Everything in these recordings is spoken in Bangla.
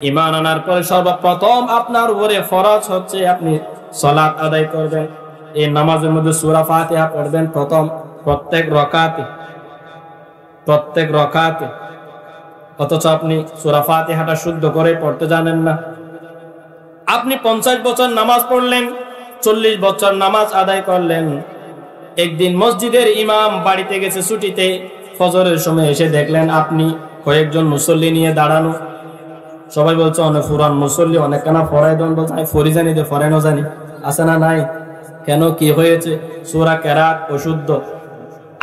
ঈমান আনার পরে সর্বপ্রথম আপনার উপরে ফরজ হচ্ছে আপনি সালাত আদায় করবেন। এই নামাজের মধ্যে সূরা ফাতিহা পড়বেন প্রত্যেক রাকাতে। অথচ আপনি সূরা ফাতিহাটা শুদ্ধ করে পড়তে জানেন না। আপনি 50 বছর নামাজ পড়লেন, 40 বছর নামাজ আদায় করলেন। একদিন মসজিদের ইমাম বাড়িতে গেছে ছুটিতে, ফজরের সময় এসে দেখলেন আপনি কয়েকজন মুসল্লি নিয়ে দাঁড়ানো। সবাই বলছে অনেক পুরান মুসল্লি, অনেক কেনা ফরাই দন বলছে আমি ফরি জানি যে ফরেনও জানি, আছে না নাই? কেন, কি হয়েছে? সূরা কেরাত অশুদ্ধ।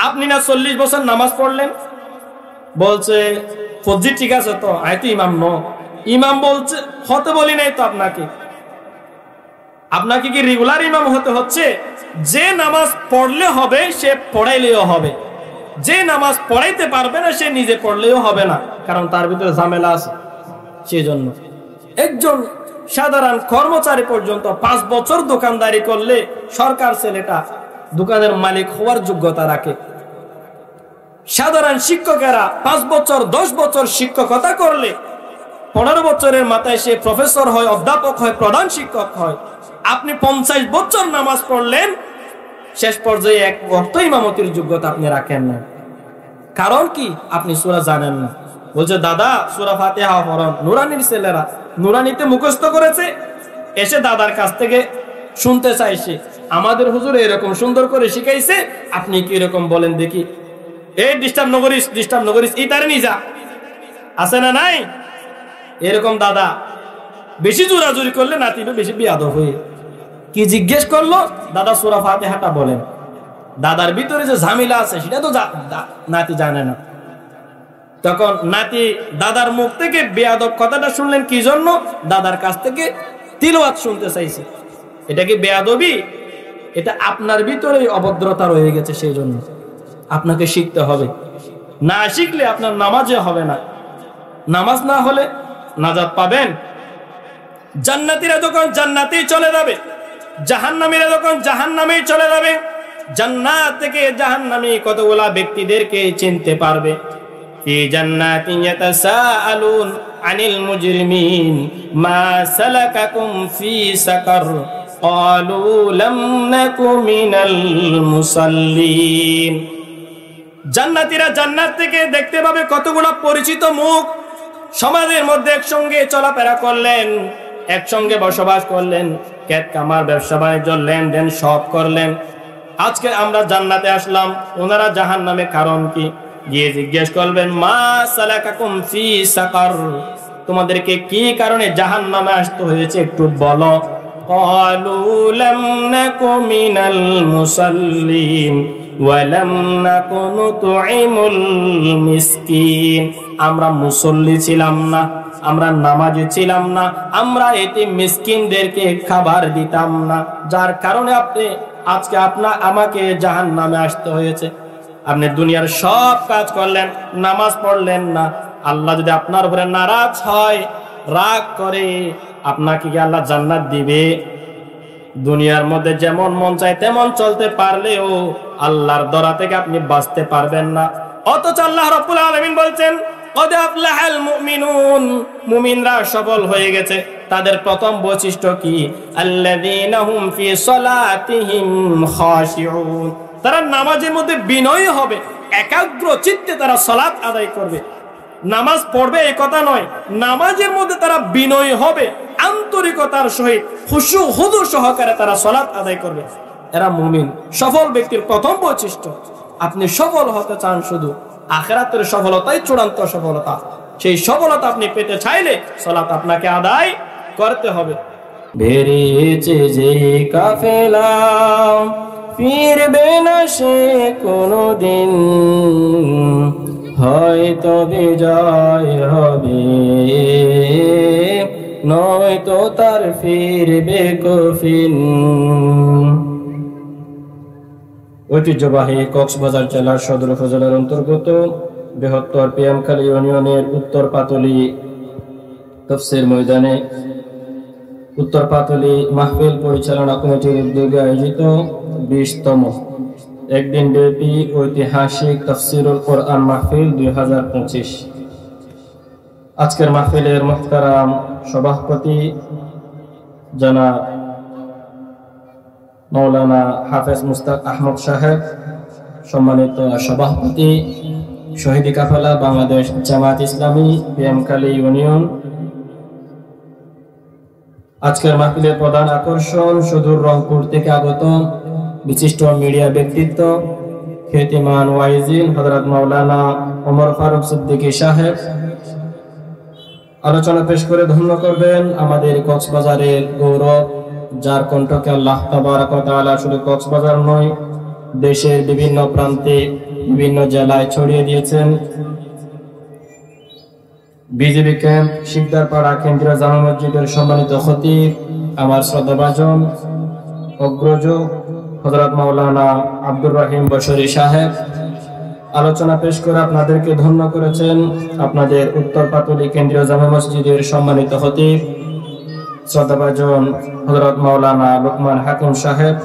আপনি না 40 বছর নামাজ পড়লেন, বলছে ফজি ঠিক আছে তো, আয় তো ইমাম ইমাম বলছে হতে বলি নাই তো আপনাকে কি রেগুলার ইমাম হতে হচ্ছে? যে নামাজ পড়লে হবে সে পড়াইলেও হবে, যে নামাজ পড়াইতে পারবে না সে নিজে পড়লেও হবে না, কারণ তার ভিতরে ঝামেলা আছে। সেই জন্য একজন সাধারণ কর্মচারী পর্যন্ত 5 বছর দোকানদারি করলে সরকার ছেলেটা দোকানের মালিক হওয়ার যোগ্যতা রাখে। সাধারণ শিক্ষকেরা 5 বছর 10 বছর শিক্ষকতা করলে 15 বছরের মাথায় সে প্রফেসর হয়, অধ্যাপক হয়, প্রধান শিক্ষক হয়। আপনি 50 বছর নামাজ পড়লেন, শেষ পর্যায়ে এক ওয়াক্ত ইমামতির যোগ্যতা আপনি রাখেন না। কারণ কি? আপনি সূরা জানেন না। বলছে দাদা সূরা ফাতিহা পড়ুন। নুরানির ছেলেরা নুরানিতে মুখস্থ করেছে, এসে দাদার কাছ থেকে শুনতে চাইছে আমাদের হুজুর এরকম সুন্দর করে শিখাইছে, আপনি কি এরকম বলেন দেখি। এই ডিস্টার্ব নগরিস ইতারে নিয়ে যা, আছে না নাই? এরকম দাদা বেশি জোরাজুরি করলে নাতিও বেশি বিয়াদব হয়ে কি জিজ্ঞেস করলো, দাদা সূরা ফাতিহাটা বলেন। দাদার ভিতরে যে ঝামেলা আছে সেটা তো নাতি জানে না। তখন নাতি দাদার মুখ থেকে বেয়াদব কথাটা শুনলেন কি জন্য? দাদার কাছ থেকে তিলাওয়াত শুনতে চাইছে। এটা কি বেয়াদবি? এটা আপনার ভিতরে অভদ্রতা রয়ে গেছে, সেই জন্য আপনাকে শিখতে হবে। না শিখলে আপনার নামাজে হবে না। নামাজ না হলে নাজাত পাবেন? জান্নাতীরা যখন জান্নাতেই চলে যাবে, জাহান্নামীরা যখন জাহান্নামেই চলে যাবে, জান্নাত থেকে জাহান্নামী কতগুলা ব্যক্তিদেরকে চিনতে পারবে। ফি জান্নাতিন ইয়াতাসাআলুন আনিল মুজরিমিন মা সালাকাকুম ফি সাকার ক্বালু লাম নাকু মিনাল মুসাল্লিন। জান্নাতীরা জান্নাত থেকে দেখতে পাবে কতগুলো পরিচিত মুখ। সমাজের মধ্যে একসঙ্গে চলাফেরা করলেন, একসঙ্গে বসবাস করলেন, ক্ষেত কামার ব্যবসা বাণিজ্য লেনদেন সব করলেন। আজকে আমরা জান্নাতে আসলাম, ওনারা জাহান্নামে, কারণ কি? গিয়ে জিজ্ঞেস করবেন মা সালাকাকুম ফি সাকার, তোমাদেরকে কি কারণে জাহান্নামে আসতে হয়েছে একটু বলো। ক্বালু লাম নাকু মিনাল মুসাল্লিন ওয়া লাম নাকু নুতঈমুল মিসকিন। আমরা মুসল্লি ছিলাম না, আমরা নামাজি ছিলাম না, আমরা এতিম মিসকিনদেরকে খাবার দিতাম না, যার কারণে আজকে আমাকে জাহান্নামে আসতে হয়েছে। আপনি দুনিয়ার সব কাজ করলেন, নামাজ পড়লেন না। আল্লাহ যদি আপনার উপরে নারাজ হয়, রাগ করে, আপনাকে কি আল্লাহ জান্নাত দিবে? দুনিয়ার মধ্যে যেমন মন চায় তেমন চলতে পারলেও আল্লাহর দরা থেকে আপনি বাঁচতে পারবেন না। অথচ আল্লাহ রাব্বুল আলামিন বলছেন কদ আফলাহাল মুমিনুন, মুমিনরা সফল হয়ে গেছে। তাদের প্রথম বৈশিষ্ট্য কি? আল্লাযীনা হুম ফি সালাতিহিম খাশিউন, তারা নামাজের মধ্যে বিনয়ী হবে, একাগ্র চিত্তে তারা সালাত আদায় করবে। নামাজ পড়বে এই কথা নয়, নামাজের মধ্যে তারা বিনয়ী হবে, আন্তরিকতার সহিত খুশু হুদু সহকারে তারা সালাত আদায় করবে। এরা মুমিন, সফল ব্যক্তির প্রথম বৈশিষ্ট্য। আপনি সফল হতে চান, শুধু আখিরাতের সফলতাই চূড়ান্ত সফলতা। সেই সফলতা আপনি পেতে চাইলে সালাত আপনাকে আদায় করতে হবে। বেরিয়েছে যে কাফেলা ফিরবে না সে কোনদিন, হয়তো বিজয় হবে নয়তো তার ফিরবে কফিন। ঐতিহ্যবাহী কক্সবাজার জেলার সদর উপজেলার অন্তর্গত বৃহত্তর পিয়ামখালী ইউনিয়নের উত্তর পাতলী তাফসীর ময়দানে উত্তর পাতলী মাহফিল পরিচালনা কমিটির উদ্যোগে আয়োজিত 20তম একদিন ব্যাপী ঐতিহাসিক তাফসীরুল কোরআন মাহফিল 2025। আজকের মাহফিলের মুহতারাম সভাপতি জনাব মৌলানা হাফেজ মুস্তাক আহমদ সাহেব, সম্মানিত সভাপতি শহীদ কাফেলা বাংলাদেশ জামায়াত ইসলামী পিএমখালী ইউনিয়ন, আজকের মাহফিলের প্রধান আকর্ষণ সুদূর রংপুর থেকে আগত বিশিষ্ট মিডিয়া ব্যক্তিত্ব খ্যাতিমান ওয়াইজিন হযরত মাওলানা ওমর ফারুক সিদ্দিকী সাহেব। আলোচনা পেশ করে ধন্য করবেন আমাদের কক্সবাজারের গৌরব, যার কণ্ঠকে আল্লাহ তাবারক ওয়া তাআলা শুধু কক্সবাজার নয়, দেশের বিভিন্ন প্রান্তে বিভিন্ন জেলায় ছড়িয়ে দিয়েছেন। বিজিবি ক্যাম্প শিকদারপাড়া কেন্দ্রীয় জামে মসজিদের সম্মানিত খতিব, আমার শ্রদ্ধাভাজন অগ্রজ হযরত মাওলানা আব্দুর রহিম বশরী সাহেব আলোচনা পেশ করে আপনাদেরকে ধন্য করেছেন। আপনাদের উত্তর পাতুলি কেন্দ্রীয় জামে মসজিদের সম্মানিত খতিব শ্রদ্ধাভাজন হযরত মাওলানা লোকমান হাকিম সাহেব।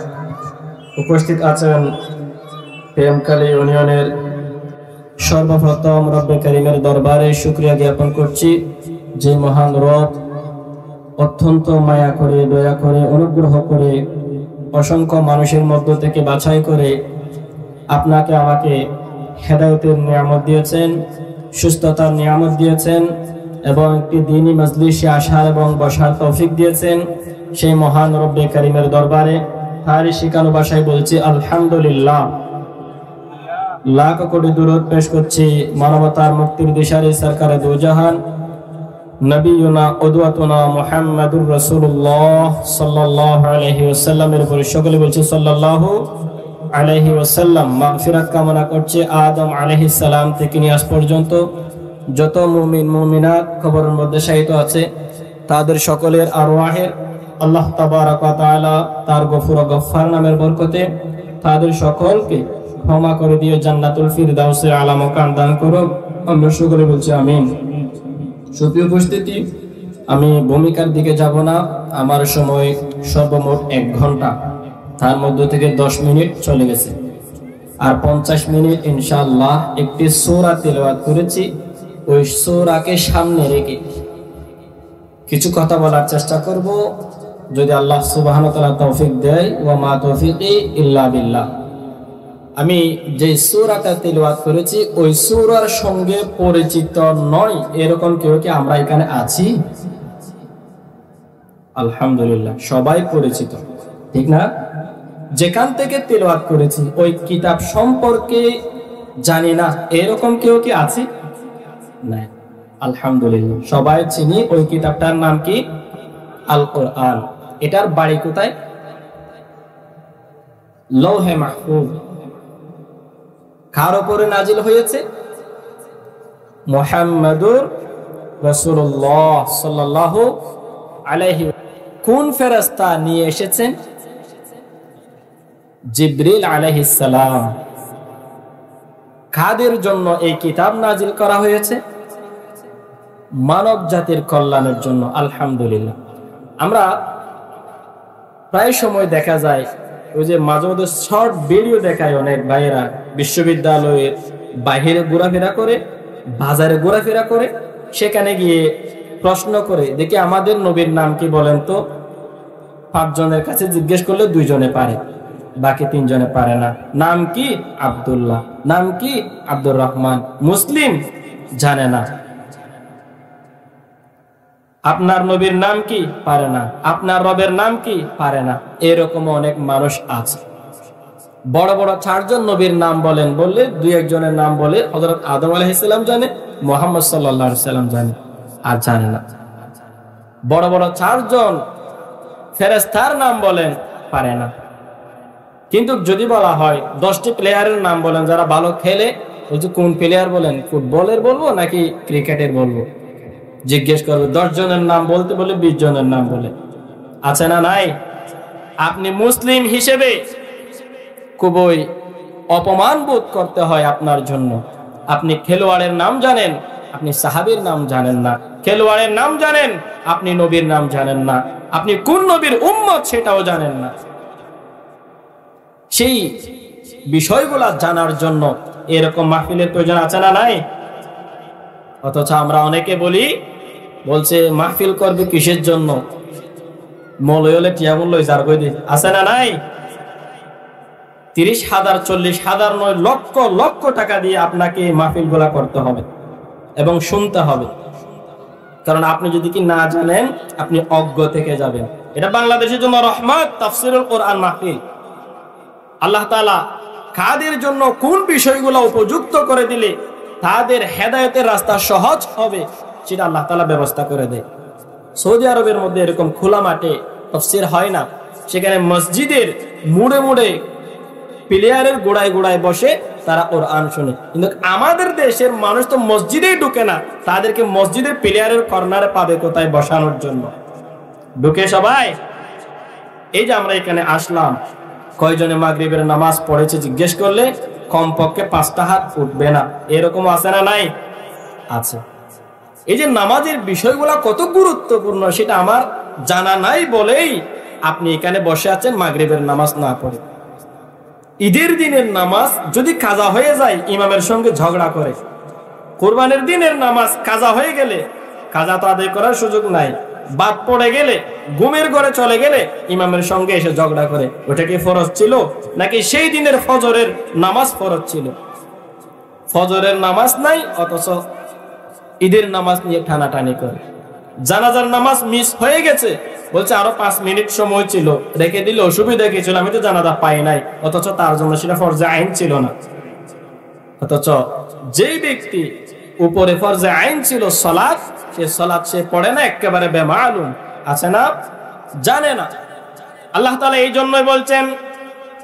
উপস্থিত আছেন পিএমখালী ইউনিয়নের। সর্বপ্রথম রব্বে কারিমের দরবারে শুকরিয়া জ্ঞাপন করছি, যে মহান রব অত্যন্ত মায়া করে, দয়া করে, অনুগ্রহ করে অসংখ্য মানুষের মধ্য থেকে বাছাই করে আপনাকে আমাকে হেদায়েতের নিয়ামত দিয়েছেন, সুস্থতার নিয়ামত দিয়েছেন এবং একটি দ্বীনি মজলিসে আসার এবং বসার তৌফিক দিয়েছেন। সেই মহান রব্বে কারিমের দরবারে তারই শিখানো ভাষায় বলছি আলহামদুলিল্লাহ। লাখ কোটি দুরূদ পেশ করছি মানবতার মুক্তির দিশারি সরকারে দু জাহান নবিয়ুনা উদওয়াতুনা মুহাম্মাদুর রাসূলুল্লাহ সাল্লাল্লাহু আলাইহি ওয়াসাল্লামের উপর সকলে বলছি সাল্লাল্লাহু আলাইহি ওয়াসাল্লাম। মাগফিরাত কামনা করছি আদম আলাইহিস সালাম থেকে নিয়ে আজ পর্যন্ত যত মুমিন মুমিনাত কবরের মধ্যে শায়িত আছে তাদের সকলের আরওয়াহের আল্লাহ তাবারক ওয়া তাআলা তার গফুর ও গফফার নামের বরকতে তাদের সকলকে ক্ষমা করে দিয়ে জান্নাতুল ফিরদাউসের আলা মাকাম দান করুক। আমরা সকলে বলছি আমিন। সুপ্রিয় উপস্থিতি, আমি ভূমিকার দিকে যাব না। আমার সময় সর্বমোট 1 ঘন্টা, তার মধ্যে থেকে 10 মিনিট চলে গেছে, আর 50 মিনিট ইনশাআল্লাহ একটি সূরা তেলাওয়াত করেছি। ওই সূরাকে সামনে রেখে কিছু কথা বলার চেষ্টা করব, যদি আল্লাহ সুবহানাহু ওয়া তাআলা তৌফিক দেয়। ওয়া মা তৌফিকি ইল্লা বিল্লাহ। আমি যে সূরাটা তেলাওয়াত করেছি ওই সূরার সঙ্গে পরিচিত নয় এরকম কেউ কি আমরা এখানে আছি? আলহামদুলিল্লাহ, সবাই পরিচিত, ঠিক না? যেখান থেকে তেলাওয়াত করেছি ওই কিতাব সম্পর্কে জানি না এরকম কেউ কি আছে? না, আলহামদুলিল্লাহ সবাই চিনি। ওই কিতাবটার নাম কি? আল কোরআন। এটার বাড়ি কোথায়? লৌহে মাহফুজ। কার উপরে নাজিল হয়েছে? মুহাম্মাদুর রাসূলুল্লাহ সাল্লাল্লাহু আলাইহি। কোন ফেরেশতা নিয়ে এসেছেন? জিবরিল আলাইহিস সালাম। কাদের জন্য এই কিতাব নাজিল করা হয়েছে? মানব জাতির কল্যাণের জন্য। আলহামদুলিল্লাহ। আমরা প্রায় সময় দেখা যায় ওই যে মাঝে মধ্যে শর্ট ভিডিও দেখায় অনেক ভাইয়েরা, বিশ্ববিদ্যালয়ের বাহিরে ঘোরাফেরা করে, বাজারে ঘোরাফেরা করে, সেখানে গিয়ে প্রশ্ন করে, দেখি আমাদের নবীর নাম কি বলেন তো? 5 জনের কাছে জিজ্ঞেস করলে 2 জনে পারে, বাকি 3 জনে পারে না। নাম কি? আব্দুল্লাহ। নাম কি? আব্দুর রহমান। মুসলিম জানে না। আপনার নবীর নাম কি? পারে না। আপনার রবের নাম কি? পারে না। এরকম অনেক মানুষ আছে। বড় বড় 4 জন নবীর নাম বলেন, বললে 2-1 জনের নাম বলে হযরত আদম আলাইহিস সালাম জানে, মুহাম্মদ সাল্লাল্লাহু আলাইহি সাল্লাম জানে, আর জানে না। বড় বড় 4 জন ফেরেশতার নাম বলেন, পারে না। কিন্তু যদি বলা হয় 10টি প্লেয়ারের নাম বলেন যারা ভালো খেলে, বলছে কোন প্লেয়ার বলেন? ফুটবলের বলবো নাকি ক্রিকেটের বলবো? জিজ্ঞেস করবে। 10 জনের নাম বলতে বলে 20 জনের নাম বলে। আছে না নাই? আপনি মুসলিম হিসেবে খুবই অপমান বোধ করতে হয় আপনার জন্য। আপনি খেলোয়াড়ের নাম জানেন, আপনি সাহাবীর নাম জানেন না। খেলোয়াড়ের নাম জানেন, আপনি নবীর নাম জানেন না। আপনি কোন নবীর উম্মত সেটাও জানেন না। সেই বিষয়গুলা জানার জন্য এরকম মাহফিলের প্রয়োজন আছে না নাই? অথচ আমরা অনেকে বলছে মাহফিল করবে কিসের জন্য? মৌলই হলে টিয়ামুল লই যার কই দিন আছে না নাই? 30,000 40,000 নয় লক্ষ লক্ষ টাকা দিয়ে আপনাকে মাহফিল গুলা করতে হবে এবং শুনতে হবে। কারণ আপনি যদি কি না জানেন আপনি অজ্ঞ থেকে যাবেন। এটা বাংলাদেশের জন্য রহমত, তাফসীরুল কোরআন মাহফিল। আল্লাহ তাআলা কাদের জন্য কোন বিষয়গুলো উপযুক্ত করে দিলে তাদের হেদায়েতের রাস্তা সহজ হবে সেটা আল্লাহ তাআলা ব্যবস্থা করে দেয়। সৌদি আরবের মধ্যে এরকম খোলা মাঠে তাফসীর হয় না, সেখানে মসজিদের মুড়ে মুড়ে প্লেয়ারের গোড়ায় গোড়ায় বসে তারা কোরআন শুনে। কিন্তু আমাদের দেশের মানুষ তো মসজিদেই ঢুকে না, তাদেরকে মসজিদের প্লেয়ারের কর্নারে পাবে কোথায় বসানোর জন্য? ঢুকে সবাই। এই যে আমরা এখানে আসলাম, কয়জনে মাগরিবের নামাজ পড়েছে জিজ্ঞেস করলে কমপক্ষে 5টা হাত উঠবে না। এরকম আছে না নাই? আছে। এই যে নামাজের বিষয়গুলো কত গুরুত্বপূর্ণ সেটা আমার জানা নাই বলেই আপনি এখানে বসে আছেন মাগরিবের নামাজ না পড়ে। ঈদের দিনের নামাজ যদি কাজা হয়ে যায় ইমামের সঙ্গে ঝগড়া করে, কুরবানির দিনের নামাজ কাজা হয়ে গেলে কাজা তো আদায় করার সুযোগ নাই, বাদ পড়ে গেলে ঘুমের ঘরে চলে গেলে ইমামের সঙ্গে এসে ঝগড়া করে ওটা কি ফরজ ছিল নাকি সেই দিনের ফজরের নামাজ ফরজ ছিল? ফজরের নামাজ নাই অথচ ঈদের নামাজ নিয়ে টানাটানি করে। জানাজার নামাজ মিস হয়ে গেছে, বলছে আরো 5 মিনিট সময় ছিল, রেখে দিলে অসুবিধা কি ছিল, আমি তো জানাজা পাই নাই, অথচ তার জন্য সেটা ফরজে আইন ছিল না। অথচ যেই ব্যক্তি উপরে ফরজে আইন ছিল সালাত, সে সালাত সে পড়ে না, একেবারে বেমালুম আছে না, জানে না। আল্লাহ তাআলা এই জন্যই বলছেন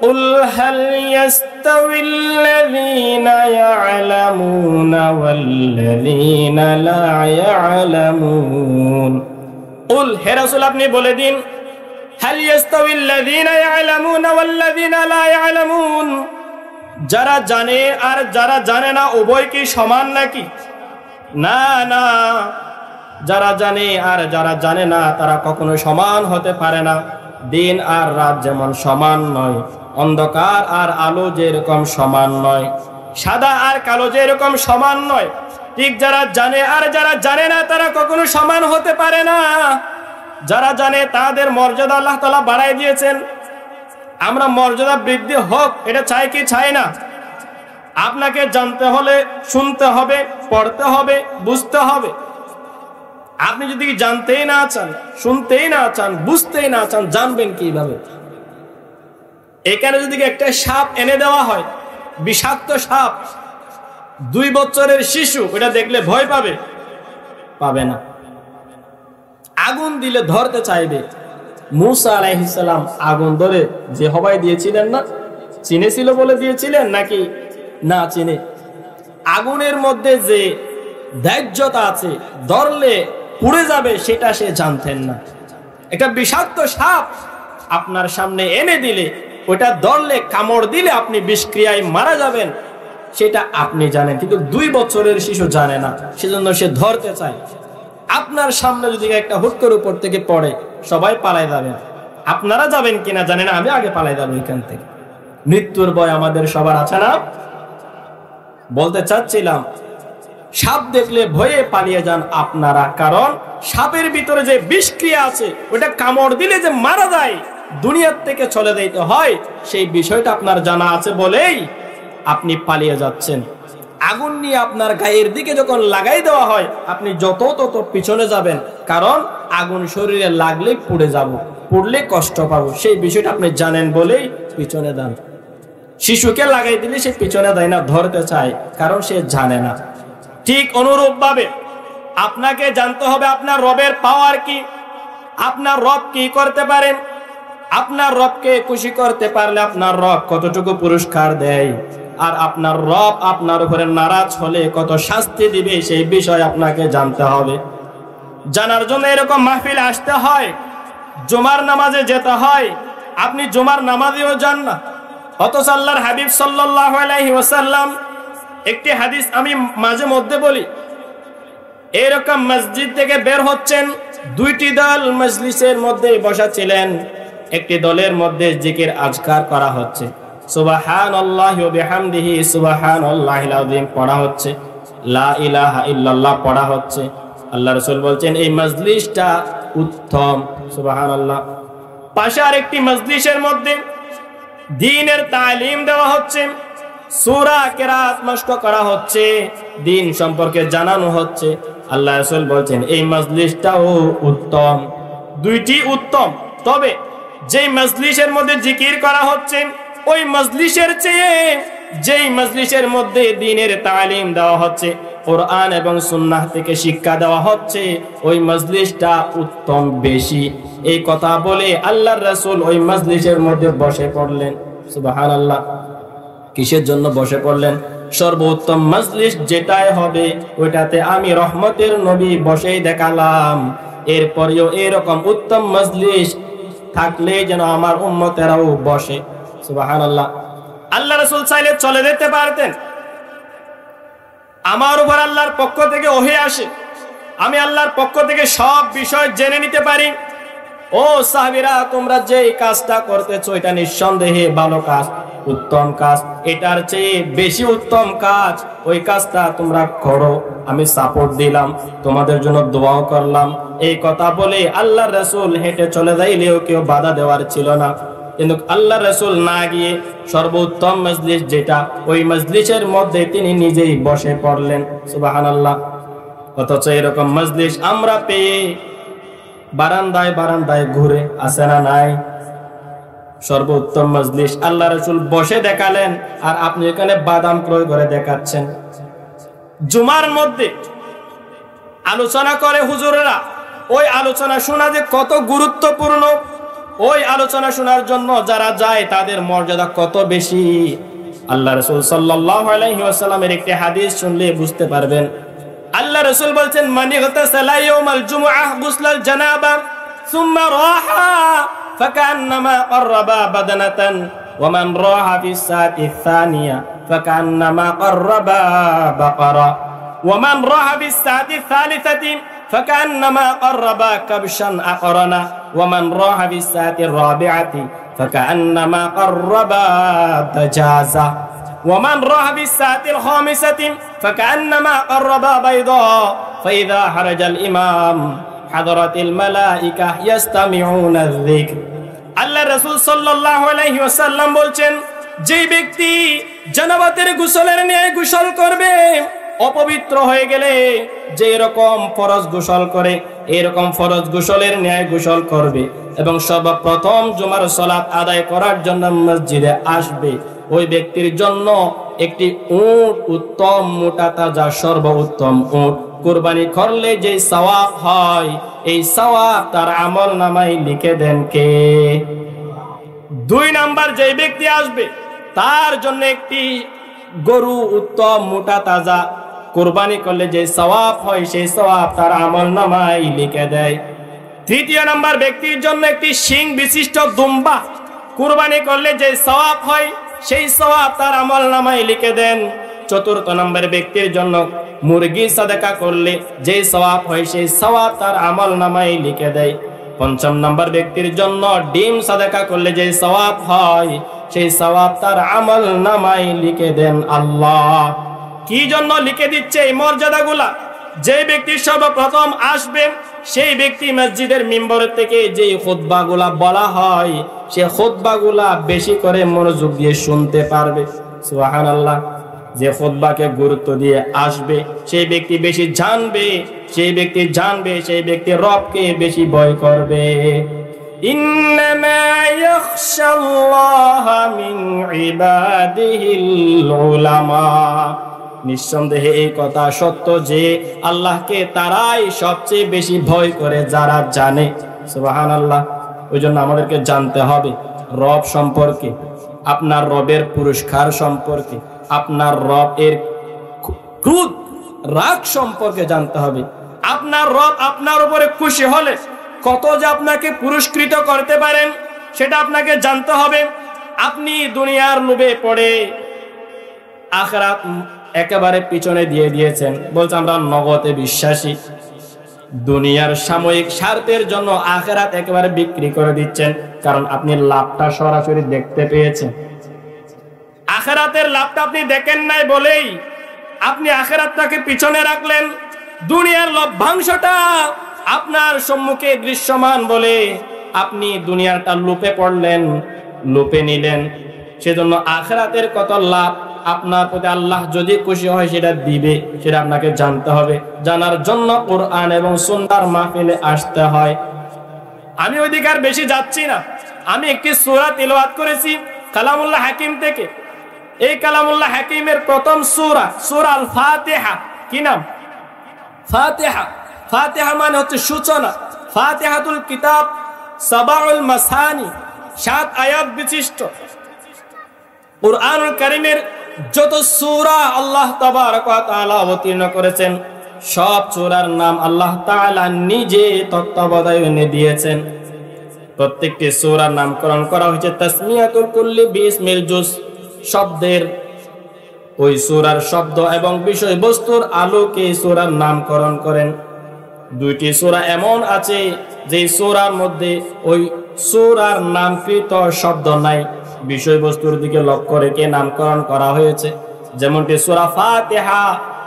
قُلْ هَلْ يَسْتَوِي الَّذِينَ يَعْلَمُونَ وَالَّذِينَ لَا يَعْلَمُونَ قُلْ হে রাসূল আপনি বলে দিন هَلْ يَسْتَوِي الَّذِينَ يَعْلَمُونَ وَالَّذِينَ لَا يَعْلَمُونَ যারা জানে আর যারা জানে না উভয় কি সমান নাকি? না না, যারা জানে আর যারা জানে না তারা কখনো সমান হতে পারে না। দিন আর রাত যেমন সমান নয়, অন্ধকার আর আলো যেরকম সমান নয়, সাদা আর কালো যেরকম সমান নয়, ঠিক যারা জানে আর যারা জানে না তারা কখনো সমান হতে পারে না। যারা জানে তাদের মর্যাদা আল্লাহ তাআলা বাড়ায় দিয়েছেন। আমরা মর্যাদা বৃদ্ধি হোক এটা চাই কি চাই না? আপনাকে জানতে হলে শুনতে হবে, পড়তে হবে, বুঝতে হবে। আপনি যদি জানতেই না চান, শুনতেই না চান, বুঝতেই না চান, জানবেন কিভাবে? এখানে যদি একটা সাপ এনে দেওয়া হয়, বিষাক্ত সাপ, 2 বছরের শিশু ওটা দেখলে ভয় পাবে? পাবে না। আগুন দিলে ধরতে চাইবে। মুসা আলাইহিস সালাম আগুন ধরে যে হবাই দিয়েছিলেন না, চিনেছিল বলে দিয়েছিলেন নাকি না চিনে? আগুনের মধ্যে যে দাহ্যতা আছে, ধরলে পুড়ে যাবে সেটা সে জানতেন না। একটা বিষাক্ত সাপ আপনার সামনে এনে দিলে ওটা ধরলে কামড় দিলে আপনি বিষক্রিয়ায় মারা যাবেন সেটা আপনি জানেন, কিন্তু 2 বছরের শিশু জানে না, সেজন্য সে ধরতে চায়। আপনার সামনে যদি একটা হুটকোর উপর থেকে পড়ে সবাই পালায় যাবেন, আপনারা যাবেন কিনা জানেন না, আমি আগে পালায় যাবো এখান থেকে। মৃত্যুর ভয় আমাদের সবার আছে না? বলতে চাচ্ছিলাম সাপ দেখলে ভয়ে পালিয়ে যান আপনারা, কারণ সাপের ভিতরে যে বিষক্রিয়া আছে ওটা কামড় দিলে যে মারা যায়, দুনিয়ার থেকে চলে যেতে হয়, সেই বিষয়টা আপনার জানা আছে বলেই আপনি পালিয়ে যাচ্ছেন। আগুন নিয়ে আপনার গায়ের দিকে যখন লাগাই দেওয়া হয় আপনি যত তত পিছনে যাবেন, কারণ আগুন শরীরে লাগলে পুড়ে যাব, পুড়লে কষ্ট পাবো, সেই বিষয়টা আপনি জানেন বলেই পিছনে যান। শিশুকে লাগাই দিলে সে পিছনে দেয় না, ধরতে চায়, কারণ সে জানে না। ঠিক অনুরূপ ভাবে আপনাকে জানতে হবে আপনার রবের পাওয়ার কি, আপনার রব কি করতে পারেন। আপনার রবকে খুশি করতে পারলে আপনার রব কতটুকু পুরস্কার দেয়, আর আপনার রব আপনার উপরে নারাজ হলে কত শাস্তি দিবে সেই বিষয় আপনাকে জানতে হবে। জানার জন্য এরকম মাহফিল আসতে হয়, জুমার নামাজে যেতে হয়। আপনি জুমার নামাজেও যান না, অথচ আল্লাহর হাবিব সাল্লাল্লাহু আলাইহি ওয়াসাল্লাম একটি হাদিস আমি মাঝে মধ্যে বলি, এরকম মসজিদ থেকে বের হচ্ছেন, 2টি দল মজলিসের মধ্যে বসা ছিলেন। একটি দলের মধ্যে জিকির আজকার করা হচ্ছে, সুবহানাল্লাহি ওয়া বিহামদিহি সুবহানাল্লাহিল আযীম পড়া হচ্ছে। লা ইলাহা ইল্লাল্লাহ পড়া হচ্ছে। আল্লাহ রাসূল বলছেন এই মজলিসটা উত্তম। সুবহানাল্লাহ। পাশে আরেকটি মজলিসের মধ্যে দ্বীনের তালিম দেওয়া হচ্ছে, সূরা কিরাত মশক করা হচ্ছে, দ্বীন সম্পর্কে জানানো হচ্ছে। আল্লাহ রাসূল বলছেন এই মজলিসটাও উত্তম। দুইটি উত্তম। তবে যেই মজলিসের মধ্যে জিকির করা হচ্ছে ওই মজলিসের চেয়ে যেই মজলিসের মধ্যে দ্বীনের তালিম দেওয়া হচ্ছে, কোরআন এবং সুন্নাহ থেকে শিক্ষা দেওয়া হচ্ছে, ওই মজলিসটা উত্তম বেশি। এই কথা বলে আল্লাহর রাসূল ওই মজলিসের মধ্যে বসে পড়লেন। সুবহানাল্লাহ। কিসের জন্য বসে পড়লেন? সর্বোত্তম মজলিস যেটাই হবে ওইটাতে আমি রহমতের নবী বসেই দেখালাম, এরপরেও এরকম উত্তম মজলিস থাকলে যেন আমার উম্মতেরাও বসে। সুবহানাল্লাহ। আল্লাহ রাসূল চাইলে চলে যেতে পারতেন। আমার উপর আল্লাহর পক্ষ থেকে ওহী আসে, আমি আল্লাহর পক্ষ থেকে সব বিষয় জেনে নিতে পারি। ও সাহাবীরা, তোমরা যে কাজটা করতেছো এটা নিঃসন্দেহে ভালো কাজ, উত্তম কাজ, এটার চেয়ে বেশি উত্তম কাজ ওই কাজটা তোমরা করো, আমি সাপোর্ট দিলাম, তোমাদের জন্য দোয়াও করলাম। এই কথা বলে আল্লাহর রাসূল হেঁটে চলে যাইলেও কেউ বাধা দেওয়ার ছিল না। কিন্তু আল্লাহর রাসূল না গিয়ে সর্বোত্তম মজলিস যেটা ওই মজলিসের মধ্যে তিনি নিজেই বসে পড়লেন। সুবহানাল্লাহ। অথচ এরকম মজলিস আমরা পেয়ে বারান্দায় বারান্দায় ঘুরে আসে না নাই? সর্বোত্তম মজলিস আল্লাহ রাসূল বসে দেখালেন আর আপনি এখানে বাদাম ক্রয় করে দেখাচ্ছেন। জুমার মধ্যে আলোচনা করে হুজুরেরা, ওই আলোচনা শোনা যে কত গুরুত্বপূর্ণ, ওই আলোচনা শোনার জন্য যারা যায় তাদের মর্যাদা কত বেশি। আল্লাহ রাসূল সাল্লাল্লাহু আলাইহি ওয়াসাল্লামের একটি হাদিস শুনলে বুঝতে পারবেন। আল্লাহ রাসূল বলছেন, মান ইগতাসালা ইয়াউমাল জুমআহ গুসলাল জানাবা সুম্মা রাহা ফাকান্নামা qarraba বাদানাতান ওয়া মান রাহা ফিস সাআতি الثانية ফাকান্নামা qarraba বাকারা ওয়া মান রাহা ফিস সাআতি الثالثة ফাকান্নামা qarraba কাবশান আকরানা ওয়া মান রাহা ফিস সাআতি الرابعة ফাকান্নামা qarraba দাজাজা ومن راح بالساعة الخامسة فكأنما قرب بيضا فإذا خرج الإمام حضرت الملائكة يستمعون الذكر। আল্লাহ রাসূল সাল্লাল্লাহু আলাইহি ওয়াসাল্লাম বলছেন, যে ব্যক্তি জানাবাতের গোসলের ন্যায় গোসল করবে, অপবিত্র হয়ে গেলে যে রকম ফরজ গোসল করে এরকম ফরজ গোসলের ন্যায় গোসল করবে এবং সর্বপ্রথম জুমার সালাত আদায় করার জন্য মসজিদে আসবে, ওই ব্যক্তির জন্য একটি উট, উত্তম মোটা তাজা সর্বোত্তম উট কুরবানি করলে যে সওয়াব হয়, এই সওয়াব তার আমল নামায় লিখে দেন কে? 2 নাম্বার, যে ব্যক্তি আসবে তার জন্য একটি গরু উত্তম মোটা তাজা কুরবানি করলে যে সওয়াব হয় সেই সওয়াব তার আমল নামায় লিখে দেয়। 3 নাম্বার, ব্যক্তির জন্য একটি শিং বিশিষ্ট দুম্বা কুরবানি করলে যে সওয়াব হয় সেই সওয়াব তার আমল নামায় লিখে দেন। 4 নম্বর, ব্যক্তির জন্য মুরগি সাদাকা করলে যে সওয়াব হয় সেই সওয়াব তার আমল নামায় লিখে দেয়। 5 নম্বর, ব্যক্তির জন্য ডিম সাদাকা করলে যে সওয়াব হয় সেই সওয়াব তার আমল নামায় লিখে দেন আল্লাহ। কি জন্য লিখে দিচ্ছে এই মর্যাদাগুলা? যে ব্যক্তি সর্বপ্রথম আসবে সেই ব্যক্তি মসজিদের মিম্বর থেকে যে খুতবাগুলা বলা হয় সেই খুতবাগুলা বেশি করে মনোযোগ দিয়ে শুনতে পারবে। সুবহানাল্লাহ। যে খুতবাকে গুরুত্ব দিয়ে আসবে সেই ব্যক্তি বেশি জানবে, সেই ব্যক্তি জানবে, সেই ব্যক্তি রবকে বেশি ভয় করবে। ইন্নামা ইয়াখশাল্লাহা মিন ইবাদিহিল উলামা। নিঃসন্দেহে এই কথা সত্য যে আল্লাহকে তারাই সবচেয়ে বেশি ভয় করে যারা জানে। সুবহানাল্লাহ। ওই জন্য আমাদেরকে জানতে হবে রব সম্পর্কে, আপনার রবের পুরস্কার সম্পর্কে, আপনার রব এর ক্রোধ রাগ সম্পর্কে জানতে হবে। আপনার রব আপনার উপরে খুশি হলে কত যে আপনাকে পুরস্কৃত করতে পারেন সেটা আপনাকে জানতে হবে। আপনি দুনিয়ার লোভে পড়ে আখিরাত একেবারে পিছনে দিয়ে দিয়েছেন, বলছে আমরা নগদে বিশ্বাসী, দুনিয়ার সাময়িক স্বার্থের জন্য আখিরাত একেবারে বিক্রি করে দিচ্ছেন, কারণ আপনি লাভটা সরাসরি দেখতে পেয়েছেন। আখিরাতের লাভটা আপনি দেখেন নাই বলেই আপনি আখিরাতটাকে পিছনে রাখলেন, দুনিয়ার লভ্যাংশটা আপনার সম্মুখে দৃশ্যমান বলে আপনি দুনিয়াটা লুপে পড়লেন, লুপে নিলেন। সেজন্য আখিরাতের কত লাভ আপনার প্রতি আল্লাহ যদি খুশি হয় সেটা দিবে, সেটা আপনাকে জানতে হবে। জানার জন্য কোরআন এবং সুন্নাহর মাহফিলে আসতে হয়। আমি ওইদিকে আর বেশি যাচ্ছি না। আমি একটি সূরা তিলাওয়াত করেছি কালামুল্লাহ হাকিম থেকে। এই কালামুল্লাহ হাকিমের প্রথম সূরা, সূরা আল ফাতিহা। কি নাম? ফাতিহা। ফাতিহা মানে হচ্ছে সূচনা। ফাতিহাতুল কিতাব সাবাউল মাসানি, 7 আয়াত বিশিষ্ট কুরআনুল কারীমের যত সূরা আল্লাহ তাবারক ওয়া তাআলা অবতীর্ণ করেছেন, সব সূরার নাম আল্লাহ তাআলা নিজে তত্ত্বাবধানে দিয়েছেন। প্রত্যেকটি সূরার নামকরণ করা হয়েছে তাসমিয়াতুল কুল্লি বিসমিল জুজ, শব্দের, ওই সূরার শব্দ এবং বিষয়বস্তুর আলোকে সূরার নামকরণ করেন। 2টি সূরা এমন আছে যে সূরার মধ্যে ওই সূরার নামকৃত শব্দ নাই, বিষয়বস্তুর দিকে লক্ষ্য রেখে নামকরণ করা হয়েছে। যেমনটি সূরা ফাতিহা,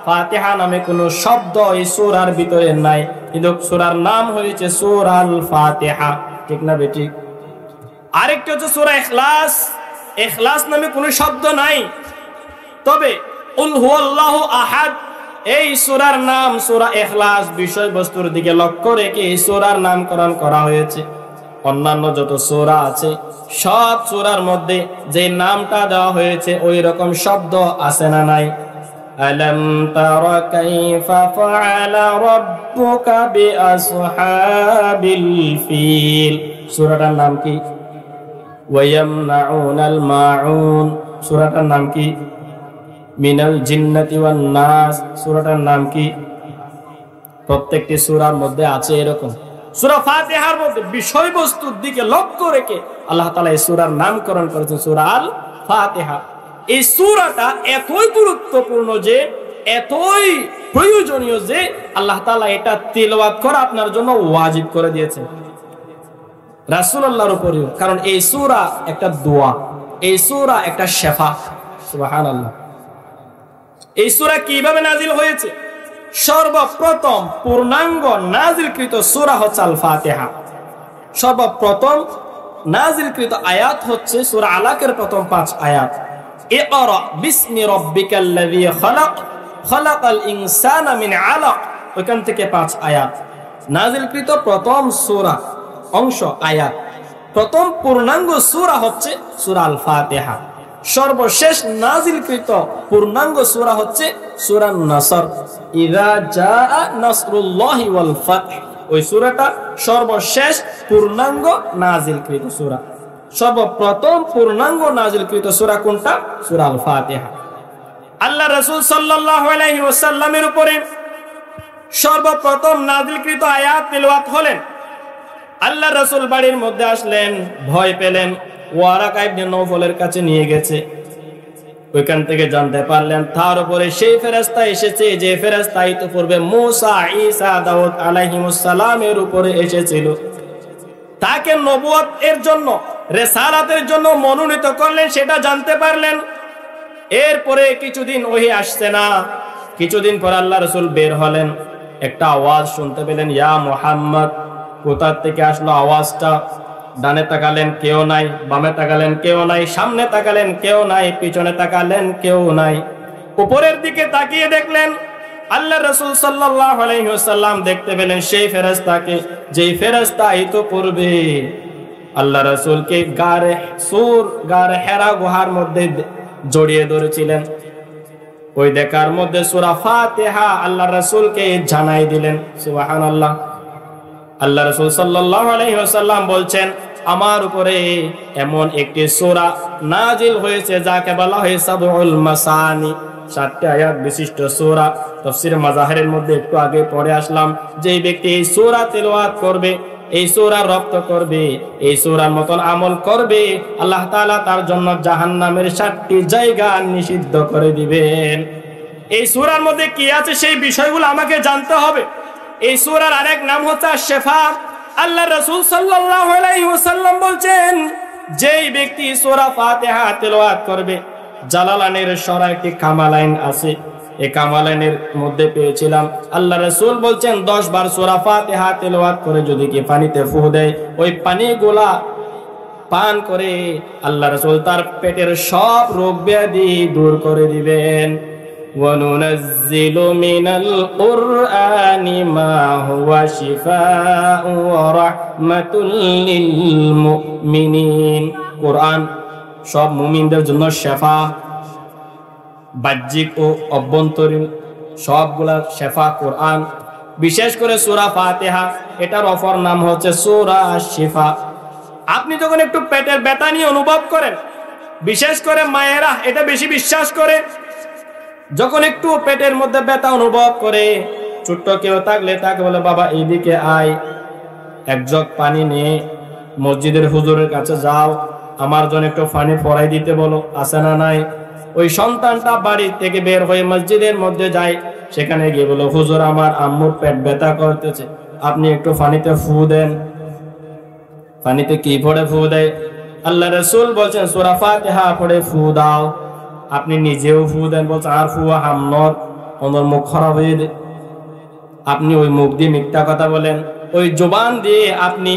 ফাতিহা নামে কোনো শব্দ এই সূরার ভিতরে নাই, কিন্তু সূরার নাম হয়েছে সূরাল ফাতিহা। ঠিক না বেটি? আরেকটি হচ্ছে সূরা ইখলাস। ইখলাস নামে কোনো শব্দ নাই, তবে কুল হুয়াল্লাহু আহাদ এই সূরার নাম সূরা ইখলাস, বিষয়বস্তুর দিকে লক্ষ্য রেখে এই সূরার নামকরণ করা হয়েছে। অন্যান্য যত সূরা আছে সব সূরার মধ্যে যে নামটা দেওয়া হয়েছে ওই রকম শব্দ আছে না নাই? আলাম তারা কাইফা ফাআলা রাব্বুকা বিআসহাবিল ফিল, সূরাটার নাম কি? ওয়ায়ামনাউনাল মাউন, সূরাটার নাম কি? মিনাল জিন্নাতি ওয়ান নাস, সূরাটার নাম কি? প্রত্যেকটি সূরার মধ্যে আছে এরকম। সূরা ফাতিহার মধ্যে বিষয়বস্তুর দিকে লক্ষ্য রেখে আল্লাহ তাআলা এই সূরার নামকরণ করেছেন সূরা আল ফাতিহা। এই সূরাটা এতই গুরুত্বপূর্ণ যে, এতই প্রয়োজনীয় যে আল্লাহ তাআলা এটা তিলাওয়াত করা আপনার জন্য ওয়াজিব করে দিয়েছেন রাসূলুল্লাহর উপরেও। কারণ এই সূরা একটা দোয়া, এই সূরা একটা শিফা। সুবহানাল্লাহ। এই সূরা কিভাবে নাজিল হয়েছে? সর্বপ্রথম পূর্ণাঙ্গ নাজিলকৃত সূরা হচ্ছে আল ফাতিহা। সর্বপ্রথম নাজিলকৃত আয়াত হচ্ছে সূরা আলাকের প্রথম 5 আয়াত। ইকরা বিসমি রাব্বিকাল্লাযী খালাক, খালাকাল ইনসানা মিন আলাক, ওখান থেকে 5 আয়াত নাজিলকৃত প্রথম সূরা অংশ আয়াত। প্রথম পূর্ণাঙ্গ সূরা হচ্ছে সূরা আল ফাতিহা। সর্বশেষ নাজিলকৃত পূর্ণাঙ্গ সূরা হচ্ছে সূরা নাসর, ইযা জাআ নাসরুল্লাহি ওয়াল ফাতহ। ওই সূরাটা সর্বশেষ পূর্ণাঙ্গ নাজিলকৃত সূরা। সর্বপ্রথম পূর্ণাঙ্গ নাজিলকৃত সূরা কোনটা? সূরা আল ফাতিহা। আল্লাহ রাসূল সাল্লাল্লাহু আলাইহি ওয়াসাল্লামের উপরে সর্বপ্রথম নাজিলকৃত আয়াত তিলাওয়াত হলেন। আল্লাহ রাসূল বাড়ির মধ্যে আসলেন, ভয় পেলেন, ওয়ারাকা ইবনে নওফলের কাছে নিয়ে গেছে। ওইখান থেকে জানতে পারলেন তার উপরে সেই ফেরেশতা এসেছে যে ফেরেশতা ইতিপূর্বে মুসা, ঈসা, দাউদ আলাইহিমুস সালামের উপরে এসেছিল। তাকে নবুয়ত এর জন্য, রিসালাতের জন্য মনোনীত করলেন, সেটা জানতে পারলেন। এরপরে কিছুদিন ওহী আসছে না। কিছুদিন পর আল্লাহ রাসূল বের হলেন, একটা আওয়াজ শুনতে পেলেন, ইয়া মুহাম্মদ। কোথা থেকে আসলো আওয়াজটা? ডানে তাকালেন, কেউ নাই। বামে তাকালেন, কেউ নাই। সামনে তাকালেন, কেউ নাই। পিছনে তাকালেন, কেউ নাই। উপরের দিকে তাকিয়ে দেখলেন আল্লাহ রাসূল সাল্লাল্লাহু আলাইহি ওয়াসাল্লাম। দেখতে পেলেন সেই ফেরেশতাকে, যেই ফেরেশতা ইতিপূর্বে আল্লাহ রাসূলকে গারে হেরা গুহার মধ্যে জড়িয়ে ধরেছিলেন। ওই দেখার মধ্যে সূরা ফাতিহা আল্লাহ রাসূলকে জানাই দিলেন। সুবহানাল্লাহ। আল্লাহ রাসূল সাল্লাল্লাহু আলাইহি ওয়াসাল্লাম বলছেন, আমার উপরে এমন একটি সূরা নাজিল হয়েছে যাকে বলা হয় সাবউল মাসানি, 7টি আয়াত বিশিষ্ট সূরা। তাফসীর মাজাহিরের মধ্যে একটু আগে পড়ে আসলাম, যেই ব্যক্তি এই সূরা তেলাওয়াত করবে, এই সূরা রপ্ত করবে, এই সূরার মতন আমল করবে, আল্লাহ তাআলা তার জন্য জাহান্নামের 7টি জায়গা নিষিদ্ধ করে দিবেন। এই সূরার মধ্যে কি আছে সেই বিষয়গুলো আমাকে জানতে হবে। এই সূরার আরেক নাম হচ্ছে শিফা। আল্লাহ রাসূল সাল্লাল্লাহু আলাইহি ওয়াসাল্লাম বলছেন, যেই ব্যক্তি সূরা ফাতিহা তেলাওয়াত করবে, জালালানের সূরা একটি কামালাইন আছে, এই কামালাইনের মধ্যে পেয়েছিলাম। আল্লাহ রাসূল বলছেন 10 বার সূরা ফাতিহা তেলাওয়াত করে যদি কি পানিতে ফু দেয়, ওই পানিগুলা পান করে আল্লাহ রাসূল তার পেটের সব রোগ ব্যাধি দূর করে দিবেন। وَنُنَزِّلُ مِنَ الْقُرْآنِ مَا هُوَ شِفَاءٌ وَرَحْمَةٌ لِلْمُؤْمِنِينَ। কোরআন সব মুমিনদের জন্য শেফা, বাহ্যিক ও অভ্যন্তরীণ সবগুলা শেফা কোরআন। বিশেষ করে সূরা ফাতিহা, এটার অপর নাম হচ্ছে সূরা শিফা। আপনি যখন একটু পেটের ব্যথা নিয়ে অনুভব করেন, বিশেষ করে মায়েরা এটা বেশি বিশ্বাস করে, যখন একটু পেটের মধ্যে ব্যথা অনুভব করে, ছোট্ট কেউ থাকলে তাকে বলে বাবা এইদিকে আয়, এক জগ পানি নিয়ে মসজিদের হুজুরের কাছে যাও, আমার জন্য একটু পানি পরাই দিতে বলো, আছে না নাই? ওই সন্তানটা বাড়ি থেকে বের হয়ে মসজিদের মধ্যে যায়, সেখানে গিয়ে বলো হুজুর আমার আম্মুর পেট ব্যথা করতেছে, আপনি একটু পানিতে ফু দেন। পানিতে কি পড়ে ফু দেয়? আল্লাহ রাসূল বলছেন সূরা ফাতিহা পড়ে ফু দাও। আপনি নিজেও ফু দেন, বলছেন আর ফুয়া হামনত ওনার মুখ খারাপ হয়ে যায়। আপনি ওই মুখ দিয়ে মিথ্যা কথা বলেন, ওই জবান দিয়ে আপনি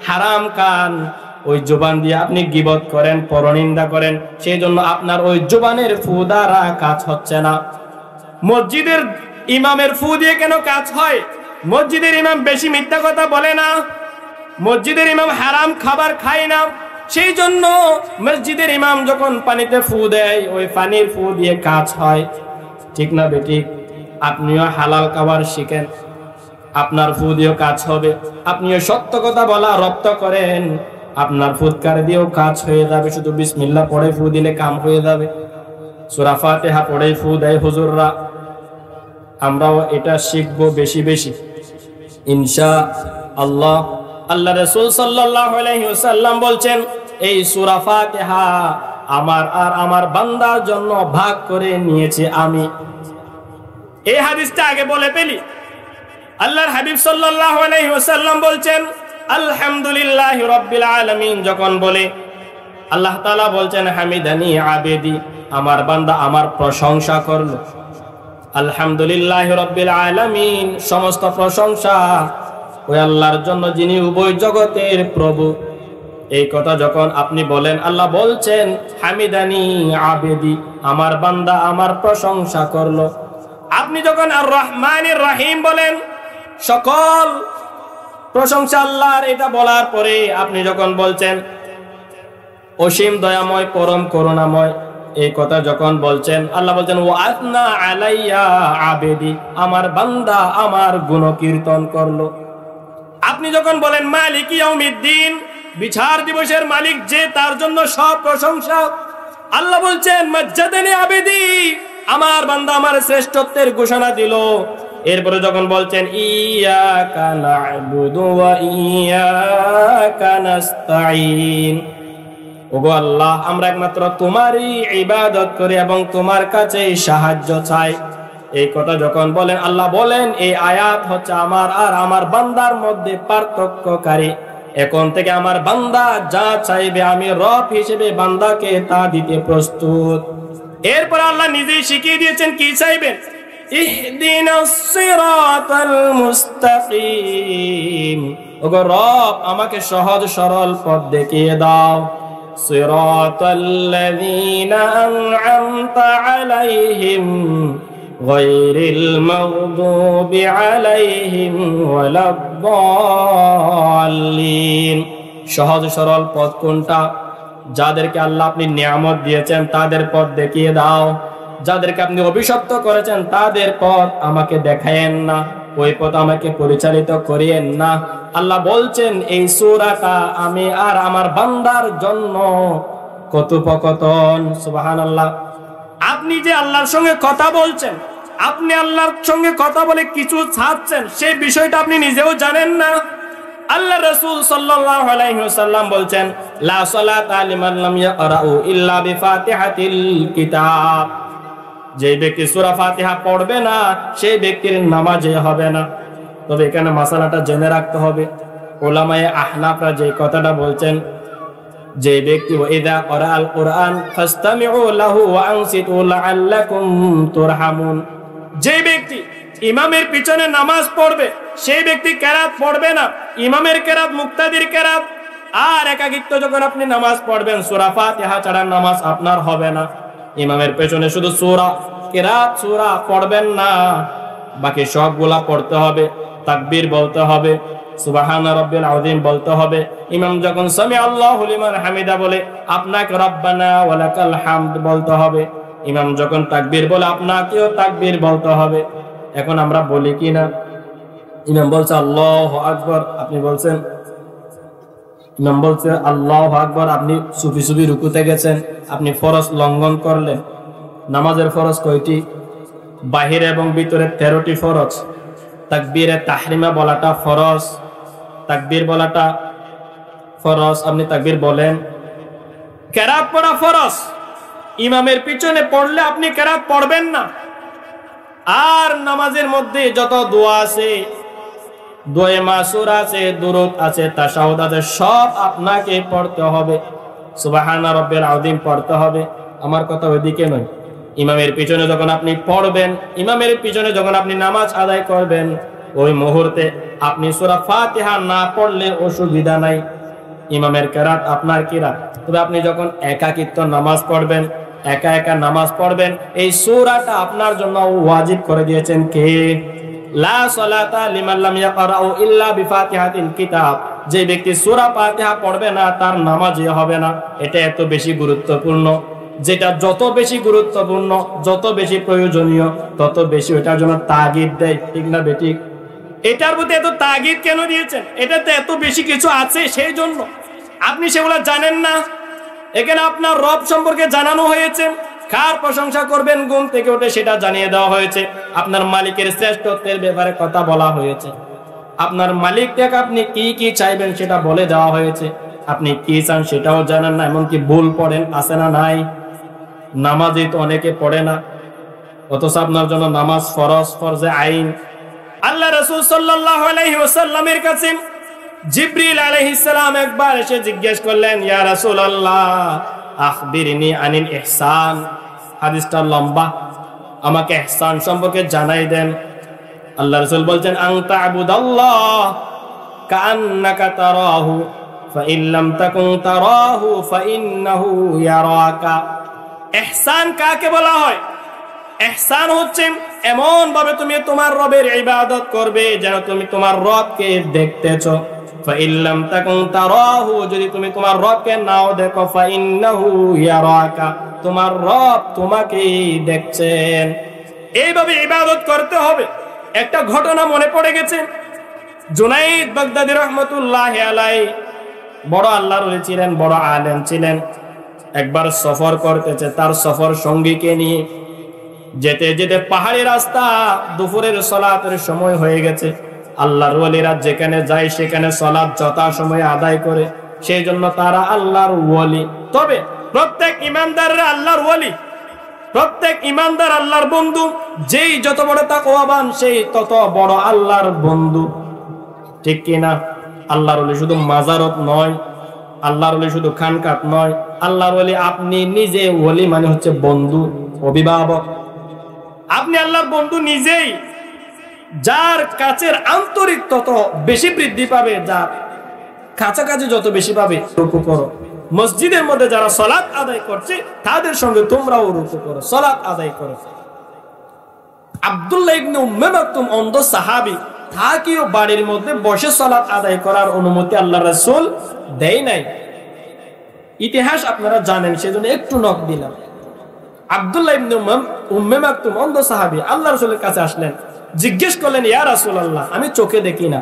হারাম কান, ওই জবান দিয়ে আপনি গীবত করেন, পরনিন্দা করেন, সেই জন্য আপনার ওই জবানের ফু দ্বারা কাজ হচ্ছে না। মসজিদের ইমামের ফু দিয়ে কেন কাজ হয়? মসজিদের ইমাম বেশি মিথ্যা কথা বলে না, মসজিদের ইমাম হারাম খাবার খায় না, সেই জন্য মসজিদের ইমাম যখন পানিতে ফু দেয়, ওই পানির ফু দিয়ে কাজ হয়। ঠিক না বেটি? আপনিও হালাল খাবার শিখেন, আপনার ফু দিয়েও কাজ হবে। আপনিও সত্য কথা বলা রপ্ত করেন, আপনার ফুৎকার দিয়েও কাজ হয়ে যাবে। শুধু বিসমিল্লাহ পড়ে ফু দিলে কাম হয়ে যাবে। সূরা ফাতিহা পড়ে ফু দেয় হুজুররা, আমরাও এটা শিখবো বেশি বেশি ইনশাআল্লাহ। আল্লাহ রাসূল সাল্লাল্লাহু আলাইহি ওয়াসাল্লাম বলছেন এই সূরা ফাতিহা আমার আর আমার বান্দার জন্য ভাগ করে নিয়েছি আমি। এই হাদিসটা আগে বলে ফেলি। আল্লাহর হাবিব সাল্লাল্লাহু আলাইহি ওয়াসাল্লাম বলছেন আলহামদুলিল্লাহি রাব্বিল আলামিন যখন বলে, আল্লাহ তাআলা বলছেন হামিদানি আবেদি, আমার বান্দা আমার প্রশংসা করলো। আলহামদুলিল্লাহি রাব্বিল আলামিন, সমস্ত প্রশংসা ওই আল্লাহর জন্য যিনি উভয় জগতের প্রভু। এই কথা যখন আপনি বলেন, আল্লাহ বলছেন হামিদানি আবেদি, আমার বান্দা আমার প্রশংসা করলো। আপনি যখন আর রহমানির রহিম বলেন, সকল প্রশংসা আল্লাহর, এটা বলার পরে আপনি যখন বলছেন অসীম দয়াময় পরম করুণাময়, এই কথা যখন বলছেন, আল্লাহ বলছেন ওয়া আথনা আলাইয়া আবেদি, আমার বান্দা আমার গুণকীর্তন করলো। আপনি যখন বলেন মালিক ইয়াউমিদ্দিন, বিচার দিবসের মালিক যে, তার জন্য সব প্রশংসা। আল্লাহ বলছেন মাজ্জাদানি আবেদি, আমার বান্দা আমার শ্রেষ্ঠত্বের ঘোষণা দিল। এরপরে যখন বলছেন ইয়াকা না'বুদু ওয়া ইয়াকা নাস্তাঈন, ওগো আল্লাহ আমরা একমাত্র তোমারই ইবাদত করি এবং তোমার কাছেই সাহায্য চাই। এই কথা যখন বলেন, আল্লাহ বলেন এই আয়াত হচ্ছে আমার আর আমার বান্দার মধ্যে পার্থক্যকারী। এখন থেকে আমার বান্দা যা চাইবে আমি রব হিসেবে বান্দাকে তা দিতে প্রস্তুত। এরপর আল্লাহ নিজেই শিখিয়ে দিয়েছেন কি চাইবেন, ইহদিনাস সিরাতাল মুস্তাকিম, ওগো রব আমাকে সহজ সরল পথ দেখিয়ে দাও। সিরাতাল্লাযীনা আন'আমতা আলাইহিম গায়রিল মাগদুবি আলাইহিম ওয়ালাদ-দাল্লিন, সহজ সরল পথ কোনটা? যাদেরকে আল্লাহ আপনি নিয়ামত দিয়েছেন তাদের পথ দেখিয়ে দাও, যাদেরকে আপনি অভিশপ্ত করেছেন তাদের পথ আমাকে দেখায়েন না, ওই পথ আমাকে পরিচালিত করিয়েন না। আল্লাহ বলছেন এই সূরাটা আমি আর আমার বান্দার জন্য কথোপকথন। সুবহানাল্লাহ। আপনি যে আল্লাহর সঙ্গে কথা বলছেন, আপনি আল্লাহর সঙ্গে কথা বলে কিছু চাচ্ছেন, সেই বিষয়টা আপনি নিজেও জানেন না। আল্লাহ রাসূল সাল্লাল্লাহু আলাইহি ওয়াসাল্লাম বলছেন লা সালাতা লিমান লাম ইয়াকরাউ ইল্লা বিফাতিহাতিল কিতাব, যে ব্যক্তি সূরা ফাতিহা পড়বে না সেই ব্যক্তির নামাজে হবে না। তবে এখানে মাসালাটা জেনে রাখতে হবে, উলামায়ে আহনাফরা যে কথাটা বলছেন, যে ব্যক্তি ওয়াইদা ক্বরাআল কুরআন ফাসতামিউ লাহু ওয়া আনসিতু লাআল্লাকুম তুরহামুন, যে ব্যক্তি ইমামের পিছনে নামাজ পড়বে সেই ব্যক্তি কেরাত পড়বে না, ইমামের কেরাত মুক্তাদির কেরাত। আর একাকিত্ব যখন আপনি নামাজ পড়বেন সূরা ফাতিহা ছাড়া নামাজ আপনার হবে না। ইমামের পেছনে শুধু সূরা কেরাত সূরা পড়বেন না, বাকি সবগুলা পড়তে হবে। তাকবীর বলতে হবে, সুবহানা রাব্বিল আযীম বলতে হবে। ইমাম যখন সামি আল্লাহু লিমান হামিদা বলে আপনাকে রব্বানা ওয়া লাকাল হামদ বলতে হবে। ইমাম যখন তাকবীর বলে আপনাকেও তাকবীর বলতে হবে। এখন আমরা বলি কি না, ইমাম বলছে আল্লাহু আকবার, আপনি বলছেন, ইমাম বলছে আল্লাহু আকবার, আপনি সুফি সুফি রুকুতে গেছেন, আপনি ফরজ লঙ্ঘন করলেন। নামাজের ফরজ কয়টি? বাহিরে এবং ভিতরে 13টি ফরজ। তাকবীরে তাহরিমা বলাটা ফরজ, তাকবীর বলাটা ফরজ, আপনি তাকবীর বলেন। কেরাত পড়া ফরজ, ইমামের পিছনে পড়লে আপনি কেরাত পড়বেন না। আর নামাজের মধ্যে যত দোয়া আছে, দোয়ে মাসুর আছে, দুরূদ আছে, তাশাহুদ আছে, সব আপনাকে পড়তে হবে। সুবহানা রাব্বিল আযীম পড়তে হবে। আমার কথা ওইদিকে নয়। ইমামের পিছনে যখন আপনি পড়বেন, ইমামের পিছনে যখন আপনি নামাজ আদায় করবেন, ওই মুহূর্তে আপনি সূরা ফাতিহা না পড়লে অসুবিধা নাই, ইমামের কেরাত আপনার কিরাত। তবে আপনি যখন একাকিত্ব নামাজ পড়বেন, একা একা নামাজ পড়বেন, এই সূরাটা আপনার জন্য ওয়াজিব করে দিয়েছেন কে? লা সালাতা লিমান লাম ইয়াকরাউ ইল্লা বিফাতিহাতিল কিতাব। যে ব্যক্তি সূরা ফাতিহা পড়বে না তার নামাজই হবে না। এটা এত বেশি গুরুত্বপূর্ণ, যেটা যত বেশি গুরুত্বপূর্ণ, যত বেশি প্রয়োজনীয়, তত বেশি ওটার জন্য তাগিদ দেয়, ঠিক না বেঠিক? এটার প্রতি এত তাগিদ কেন দিয়েছেন? এটাতে এত বেশি কিছু আছে, সেই জন্য আপনি সেগুলো জানেন না। এখানে আপনার রব সম্পর্কে জানানো হয়েছে, কার প্রশংসা করবেন ঘুম থেকে উঠে সেটা জানিয়ে দেওয়া হয়েছে। আপনার মালিকের শ্রেষ্ঠত্বের ব্যাপারে কথা বলা হয়েছে। আপনার মালিক থেকে আপনি কি কি চাইবেন সেটা বলে দেওয়া হয়েছে। আপনি কি চান সেটাও জানেন না, এমনকি ভুল পড়েন, আছে না নাই? নামাজই তো অনেকে পড়ে না, অথচ আপনার জন্য নামাজ ফরজ, ফরজে আইন। আল্লাহ রাসূল সাল্লাল্লাহু আলাইহি ওয়াসাল্লামের কাছে জিবরিল আলাইহিস সালাম একবার এসে জিজ্ঞেস করলেন, ইয়া রাসূলুল্লাহ আখবিরনি আনিল ইহসান। হাদিসটা লম্বা, আমাকে ইহসান সম্পর্কে জানাই দেন। আল্লাহ রাসূল বলছেন, আনতা আবুদাল্লাহ কাআন্নাকা তারাহু ফাইন লাম তাকুন তারাহু ফাইন্নাহু ইয়ারাকা। ইহসান কাকে বলা হয়? ইহসান হচ্ছে এমন ভাবে তুমি তোমার রবের ইবাদত করবে যেন তুমি তোমার রবকে দেখতেছো। ফাইন লাম তাকুন তারাহু, যদি তুমি তোমার রবকে নাও দেখো, ফাইন্নাহু ইয়ারাকা, তোমার রব তোমাকে দেখছেন। এইভাবে ইবাদত করতে হবে। একটা ঘটনা মনে পড়ে গেছে, জুনাইদ বাগদাদী রাহমাতুল্লাহি আলাইহি বড় আল্লাহর ওলি ছিলেন, বড় আলেম ছিলেন। একবার সফর করতেছে তার সফর সঙ্গীকে নিয়ে। যেতে যেতে পাহাড়ি রাস্তা, দুপুরের সালাতের সময় হয়ে গেছে। আল্লাহর ওলিরা যেখানে যায় সেখানে সালাত যথাসময়ে আদায় করে, সেই জন্য তারা আল্লাহর ওলি। তবে প্রত্যেক ইমানদাররা আল্লাহর ওলি, প্রত্যেক ইমানদার আল্লাহর বন্ধু। যেই যত বড় তাকওয়াবান সেই তত বড় আল্লাহর বন্ধু, ঠিক কিনা? আল্লাহর ওলি শুধু মাজারত নয়, আল্লাহর ওলি শুধু খানকাত নয়, আল্লাহর ওলি আপনি নিজে। ওলি মানে হচ্ছে বন্ধু, অভিভাবক। আপনি আল্লাহর বন্ধু নিজেই। যার কাছের আন্তরিক তত বেশি বৃদ্ধি পাবে, যার কাছাকাছি যত বেশি পাবে। রুকু করো। মসজিদের মধ্যে যারা সালাত আদায় করছে তাদের সঙ্গে তোমরাও রুকু করো, সালাত আদায় করো। আব্দুল্লাহ ইবনে উম্মে মাকতুম অন্ধ সাহাবী, তাকেও বাড়ির মধ্যে বসে সালাত আদায় করার অনুমতি আল্লাহ রাসূল দেয় নাই। ইতিহাস আপনারা জানেন, সেজন্য একটু নক দিলাম। আব্দুল্লাহ ইবনে উম্মে মাকতুম অন্ধ সাহাবী আল্লাহ রাসূলের কাছে আসলেন, জিজ্ঞেস করলেন, ইয়া রাসূলুল্লাহ আমি চোখে দেখি না,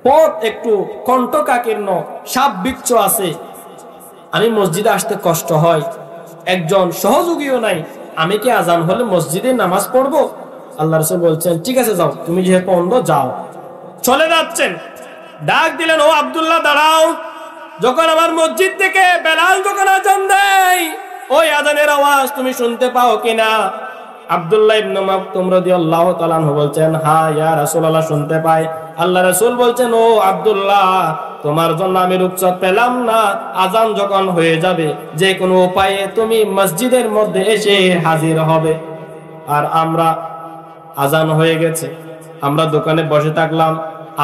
পথ একটু কণ্টকাকীর্ণ, সাপ বিচ্ছু আছে, আমি মসজিদে আসতে কষ্ট হয়, একজন সহযোগীও নাই, আমি কি আজান হলে মসজিদে নামাজ পড়বো? আল্লাহ রাসূল বলছেন, ঠিক আছে যাও, তুমি যেহেতু অন্ধ যাও। চলে যাচ্ছেন, ডাক দিলেন, ও আব্দুল্লাহ দাঁড়াও। যখন আমার মসজিদ থেকে বেলাল যখন আজান দেয়, ওই আজানের আওয়াজ তুমি শুনতে পাও কিনা? আব্দুল্লাহ ইবনে মাকতুম রাদিয়াল্লাহু তাআলা আনহু বলছেন, হ্যাঁ ইয়া রাসূলুল্লাহ শুনতে পাই। আল্লাহ রাসূল বলছেন, ও আব্দুল্লাহ তোমার জন্য আমি রুখসত পেলাম না, আজান যখন হয়ে যাবে যে কোনো উপায়ে তুমি মসজিদের মধ্যে এসে হাজির হবে। আর আমরা আজান হয়ে গেছে, আমরা দোকানে বসে থাকলাম,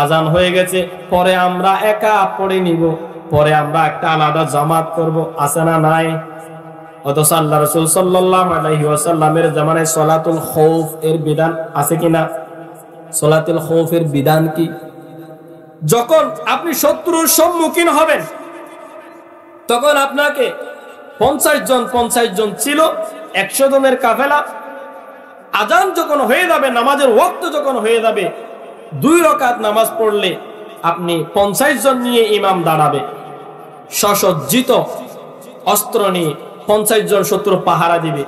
আজান হয়ে গেছে, পরে আমরা একা পড়ে নিব, পরে আমরা একটা আলাদা জামাত করব, আছে না নাই? অথচ আল্লাহ রাসূল সাল্লাল্লাহু আলাইহি ওয়াসাল্লামের জামানায় সালাতুল খৌফ এর বিধান আছে কিনা? সালাতুল খৌফের বিধান কি? যখন আপনি শত্রুর সম্মুখীন হবেন তখন আপনাকে 50 জন ছিল, 100 জনের কাফেলা, আজান যখন হয়ে যাবে, নামাজের ওয়াক্ত যখন হয়ে যাবে, 2 রাকাত নামাজ পড়লে আপনি 50 জন নিয়ে ইমাম দাঁড়াবে, সসজ্জিত অস্ত্র নিয়ে 50 জন শত্রু পাহারা দিবে।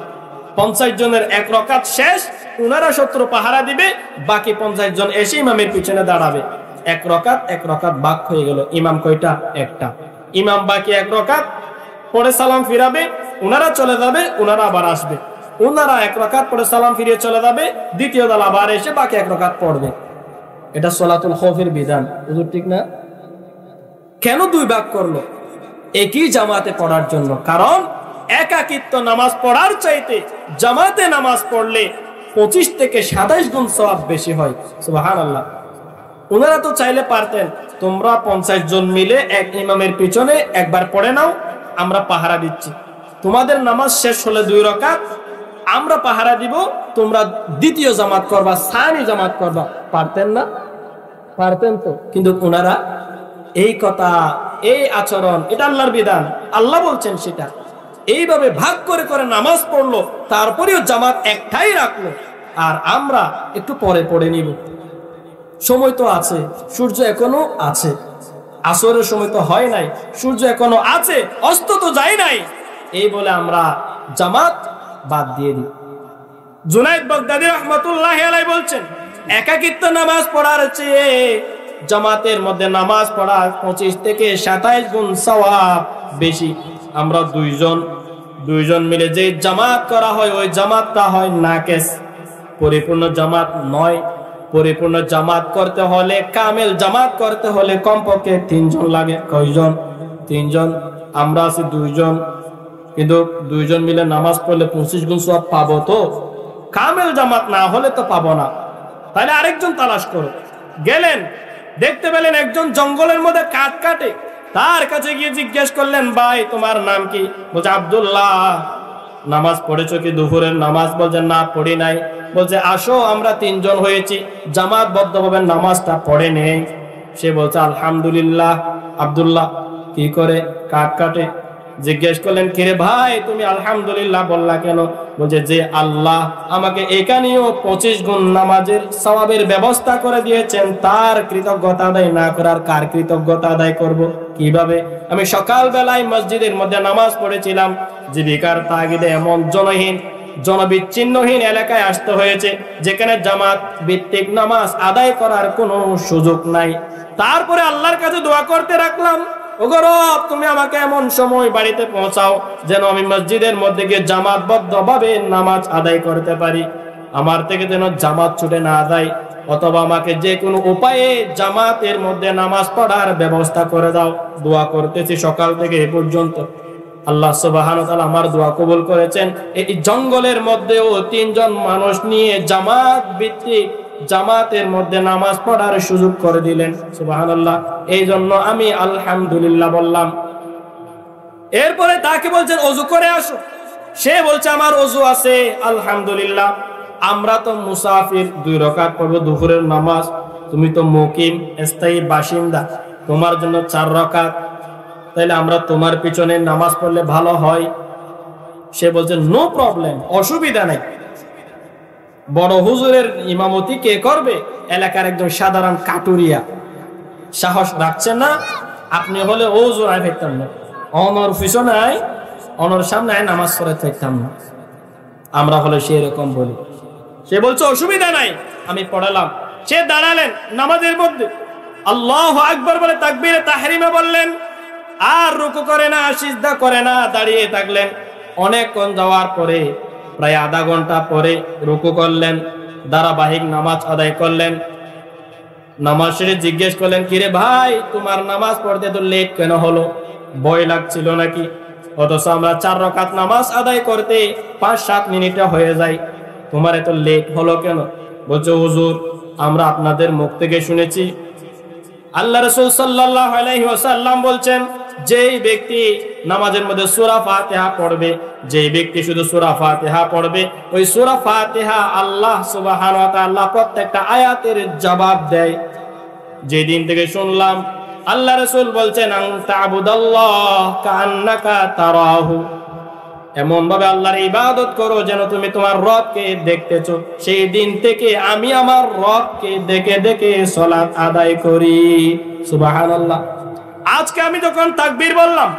50 জনের 1 রাকাত শেষ, ওনারা শত্রু পাহারা দিবে, বাকি 50 জন এসে ইমামের পিছনে দাঁড়াবে। 1 রাকাত বাক হয়ে গেল। ইমাম কয়টা? একটা। ইমাম বাকি 1 রাকাত পরে সালাম ফিরাবে, ওনারা চলে যাবে, ওনারা আবার আসবে, ওনারা 1 রাকাত পরে সালাম ফিরিয়ে চলে যাবে, দ্বিতীয় দল আবার এসে বাকি 1 রাকাত পড়বে। এটা সালাতুল খৌফের বিধান। হুজুর ঠিক না? কেন 2 ভাগ করলো? একই জামাতে পড়ার জন্য। কারণ একাকিত্ব নামাজ পড়ার চাইতে জামাতে নামাজ পড়লে 25 থেকে 27 গুণ সওয়াব বেশি হয়। সুবহানাল্লাহ। ওনারা তো চাইলে পারতেন, তোমরা 50 জন মিলে এক ইমামের পিছনে একবার পড়ে নাও, আমরা পাহারা দিচ্ছি, তোমাদের নামাজ শেষ হলে 2 রাকাত আমরা পাহারা দিব, তোমরা দ্বিতীয় জামাত করবা, সানি জামাত করবা। পারতেন না? পারতেন তো। কিন্তু ওনারা এই কথা, এই আচরণ, এটা আল্লাহর বিধান, আল্লাহ বলছেন সেটা, এইভাবে ভাগ করে করে নামাজ পড়লো, তারপরেও জামাত একটাই রাখলো, আর আমরা একটু পরে পড়ে নিব, সময় তো আছে, সূর্য এখনো আছে, আসরের সময় তো হয় নাই, সূর্য এখনো আছে, অস্ত তো যায় নাই, এই বলে আমরা জামাত বাদ দিয়ে দিই। জুনাইদ বাগদাদী রাহমাতুল্লাহি আলাইহি বলছেন, একাকিত্ব নামাজ পড়ার চেয়ে জামাতের মধ্যে নামাজ পড়া 25 থেকে 27 গুণ সওয়াব বেশি। আমরা 2 জন মিলে যে জামাত করা হয়, ওই জামাতটা হয় নাকেস, পরিপূর্ণ জামাত নয়। পরিপূর্ণ জামাত করতে হলে, কামেল জামাত করতে হলে কমপক্ষে 3 জন লাগে। কয়জন? 3 জন। আমরা আছি 2 জন, কিন্তু 2 জন মিলে নামাজ পড়লে 25 গুণ সওয়াব পাবো তো? কামেল জামাত না হলে তো পাবো না। তাহলে আরেকজন তালাশ করো। গেলেন, দেখতে পেলেন একজন জঙ্গলের মধ্যে কাঠ কাটে, তার কাছে গিয়ে জিজ্ঞেস করলেন, ভাই তোমার নাম কি? বলছে আব্দুল্লাহ। নামাজ পড়েছো কি দুপুরের নামাজ? বলছে না, পড়ি নাই। বলছে আসো, আমরা 3 জন হয়েছি, জামাতবদ্ধভাবে নামাজটা পড়ে নেই। সে বলছে আলহামদুলিল্লাহ। আব্দুল্লাহ কি করে? কাঠ কাটে। জিজ্ঞেস করলেন, কিরে ভাই তুমি আলহামদুলিল্লাহ বললা কেন? বলছে যে আল্লাহ আমাকে এখানেও 25 গুণ নামাজের সওয়াবের ব্যবস্থা করে দিয়েছেন, তার কৃতজ্ঞতা আদায় না করার কার কৃতজ্ঞতা আদায় করব? কিভাবে? আমি সকাল বেলায় মসজিদের মধ্যে নামাজ পড়েছিলাম, জীবিকার তাগিদে এমন জনবিচ্ছিন্নহীন এলাকায় আসতে হয়েছে যেখানে জামাত ভিত্তিক নামাজ আদায় করার কোনো সুযোগ নাই। তারপরে আল্লাহর কাছে দোয়া করতে রাখলাম, ওগো রব তুমি আমাকে এমন সময় বাড়িতে পৌঁছাও যেন আমি মসজিদের মধ্যে গিয়ে জামাতবদ্ধভাবে নামাজ আদায় করতে পারি, আমার থেকে যেন জামাত ছুটে না যায়, অথবা আমাকে যে কোনো উপায়ে জামাতের মধ্যে নামাজ পড়ার ব্যবস্থা করে দাও। দোয়া করতেছি সকাল থেকে এ পর্যন্ত। আল্লাহ সুবহানাহু ওয়া তাআলা আমার দোয়া কবুল করেছেন। এই জঙ্গলের মধ্যেও 3 জন মানুষ নিয়ে জামাত ভিত্তিক জামাতের মধ্যে নামাজ পড়ার সুযোগ করে দিলেন। সুবহানাল্লাহ। এই জন্য আমি আলহামদুলিল্লাহ বললাম। এরপরে তাকে বলছেন ওযু করে আসো, সে বলছে আমার ওযু আছে আলহামদুলিল্লাহ। আমরা তো মুসাফির, 2 রাকাত পড়বো দুপুরের নামাজ, তুমি তো মুকিম স্থায়ী বাসিন্দা, তোমার জন্য 4 রাকাত, তাইলে আমরা তোমার পিছনে নামাজ পড়লে ভালো হয়। সে বলছে নো প্রবলেম, অসুবিধা নেই। বড় হুজুরের ইমামতি কে করবে? এলাকার একজন সাধারণ কাটুরিয়া। সাহস রাখছে না? আপনি হলে হুজুর আয় ফেরতাম না, অনর পিছনে আয়, অনর সামনে আয়, নামাজ পড়ে থাকতাম না। আমরা হলে সে এরকম বলি। সে বলছে অসুবিধা নাই, আমি পড়ালাম। সে দাঁড়ালেন নামাজের মধ্যে, আল্লাহু আকবার বলে তাকবীরে তাহরিমা বললেন, আর রুকু করে না, সিজদা করে না, দাঁড়িয়ে থাকলেন। অনেকক্ষণ যাওয়ার পরে, প্রায় আধা ঘন্টা পরে রুকু করলেন, ধারাবাহিক নামাজ আদায় করলেন। নামাজ শেষে জিজ্ঞেস করলেন, কিরে ভাই তোমার নামাজ পড়তে তো লেট কেন হলো? ভয় লাগছিল নাকি? অথচ আমরা 4 রাকাত নামাজ আদায় করতে 5-7 মিনিটে হয়ে যায়, তোমার এত লেট হলো কেন? বলছে হুজুর আমরা আপনাদের মুখ থেকে শুনেছি আল্লাহ রাসূল সাল্লাল্লাহু আলাইহি ওয়াসাল্লাম বলছেন যেই ব্যক্তি নামাজের মধ্যে সূরা ফাতিহা পড়বে, যেই ব্যক্তি শুধু সূরা ফাতিহা পড়বে, ওই সূরা ফাতিহা আল্লাহ সুবহানাহু ওয়া তাআলা প্রত্যেকটা আয়াতের জবাব দেয়। যেদিন থেকে শুনলাম আল্লাহ রাসূল বলছেন আনতা আবুদাল্লাহ কান্নাকা তারাহু, এমন ভাবে আল্লাহর ইবাদত করো যেন তুমি তোমার রবকে দেখতেছো। সেই দিন থেকে আমি আমার রবকে দেখে দেখে সালাত আদায় করি। সুবহানাল্লাহ। আজকে আমি যখন তাকবীর বললাম,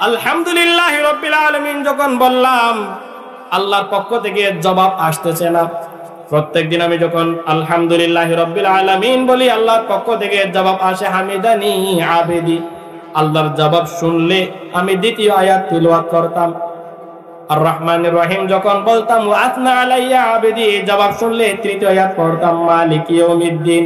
আলহামদুলিল্লাহি রাব্বিল আলামিন যখন বললাম, আল্লাহর পক্ষ থেকে জবাব আসতেছে না। প্রত্যেকদিন আমি যখন আলহামদুলিল্লাহি রাব্বিল আলামিন বলি, আল্লাহর পক্ষ থেকে জবাব আসে হামিদানি আবেদি। আল্লাহর জবাব শুনলে আমি দ্বিতীয় আয়াত তিলাওয়াত করতাম। আর রহমানির রহিম যখন বলতাম ওয়া আসনা আলাইয়া আবেদি, জবাব শুনলে তৃতীয় আয়াত পড়তাম মালিকি ইয়াউমিদ্দিন।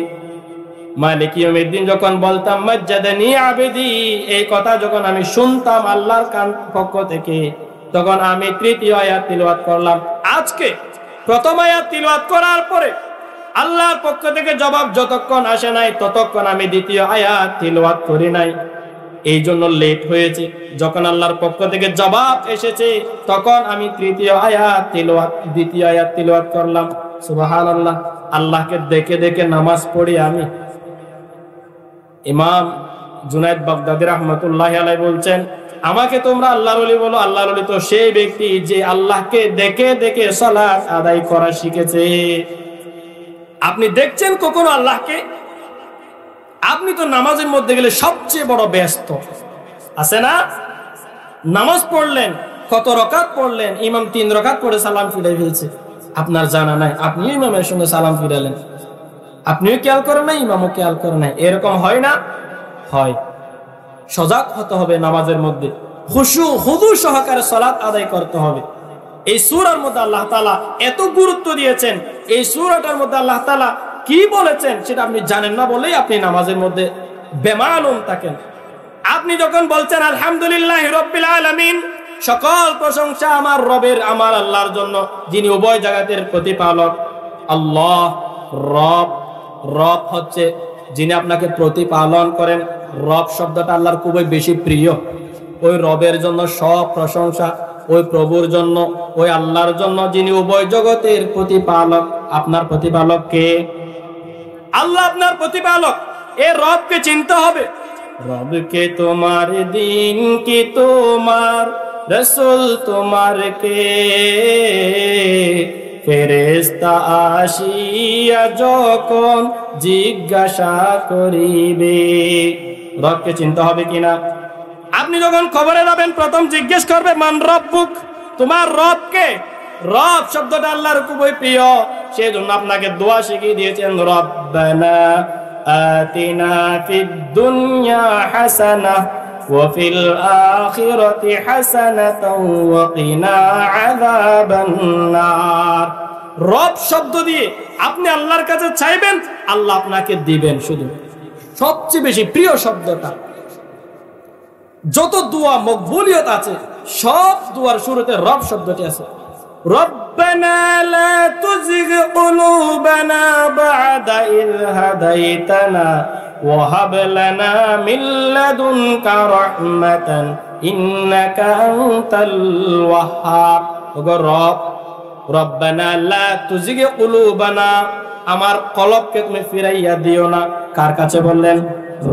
মালিকি ইয়াউমিদ্দিন যখন বলতাম মাজ্জাদানি আবেদি, এই কথা যখন আমি শুনতাম আল্লাহর পক্ষ থেকে, তখন আমি তৃতীয় আয়াত তিলাওয়াত করলাম। আজকে প্রথম আয়াত তিলাওয়াত করার পরে আল্লাহর পক্ষ থেকে জবাব যতক্ষণ আসে নাই ততক্ষণ আমি দ্বিতীয় আয়াত তিলাওয়াত করি নাই। এই জন্য লেট হয়েছে। যখন আল্লাহর পক্ষ থেকে জবাব এসেছে তখন আমি দ্বিতীয় আয়াত তিলাওয়াত করলাম। সুবহানাল্লাহ। আল্লাহকে দেখে দেখে নামাজ পড়ি আমি। ইমাম জুনায়েদ বাগদাদী রাহমাতুল্লাহি আলাইহি বলছেন, আমাকে তোমরা আল্লাহর ওলি বলো। আল্লাহর ওলি তো সেই ব্যক্তি যে আল্লাহকে দেখে দেখে সালাত আদায় করা শিখেছে। আপনি দেখছেন কখনো আল্লাহকে? আপনি তো নামাজের মধ্যে গেলে সবচেয়ে বড় ব্যস্ত আছে না? নামাজ পড়লেন, কত রাকাত পড়লেন, ইমাম 3 রাকাত পড়ে সালাম ফিরাই ফেলছে, আপনার জানা নাই। আপনিও ইমামের সঙ্গে সালাম ফিরালেন, আপনিও খেয়াল করেন নাই, ইমামও খেয়াল করে নাই। এরকম হয় না? হয়। সজাগ হতে হবে নামাজের মধ্যে, খুশু হুদু সহকারে সালাত আদায় করতে হবে। এই সূরার মধ্যে আল্লাহ তাআলা এত গুরুত্ব দিয়েছেন, এই সূরাটার মধ্যে আল্লাহ তাআলা কি বলেছেন সেটা আপনি জানেন না বলেই আপনি নামাজের মধ্যে বেমালুম থাকেন। আপনি যখন বলছেন আলহামদুলিল্লাহি রাব্বিল আলামিন, সকল প্রশংসা আমার রবের, আমার আল্লাহর জন্য, যিনি উভয় জগতের প্রতিপালক। আল্লাহ রব, রব হচ্ছে যিনি আপনাকে প্রতিপালন করেন। রব শব্দটা আল্লাহর খুবই বেশি প্রিয়। ওই রবের জন্য সব প্রশংসা, ওই প্রভুর জন্য, ওই আল্লাহর জন্য যিনি উভয় জগতের প্রতিপালক। আপনার প্রতিপালক কে? আল্লাহ আপনার প্রতিপালক। এ রবকে চিনতে হবে। রবকে তোমার, দিন কি তোমার, রাসূল তোমার কে, ফেরেশতা আসিয়া যখন জিজ্ঞাসা করিবে। রবকে চিনতে হবে কিনা? আপনি যখন খবরে যাবেন প্রথম জিজ্ঞেস করবে মান রব্বুক, তোমার রব কে? রব শব্দটা আল্লাহর খুবই প্রিয়, সেজন্য আপনাকে দোয়া শিখিয়ে দিয়েছেন, রব্বানা আতিনা ফিদ দুনিয়া হাসানাহ ওয়া ফিল আখিরাতি হাসানাতাও ওয়া কিনা আযাবান নার। রব শব্দ দিয়ে আপনি আল্লাহর কাছে চাইবেন, আল্লাহ আপনাকে দিবেন। শুধু সবচেয়ে বেশি প্রিয় শব্দটা। যত দোয়া মকবুলিয়ত আছে সব দোয়ার শুরুতে রব শব্দটি আছে। রব্বানা লা তুযিগ কুলুবানা বা'দা ইয হাদাইতানা ওয়া হাব লানা মিন লাদুনকা রাহমাতান ইন্নাকা আনতাল ওয়াহ্হাব। ওগো রব, রব্বানা লা তুযিগ কুলুবানা, আমার কলবকে তুমি ফিরাইয়া দিও না। কার কাছে বললেন?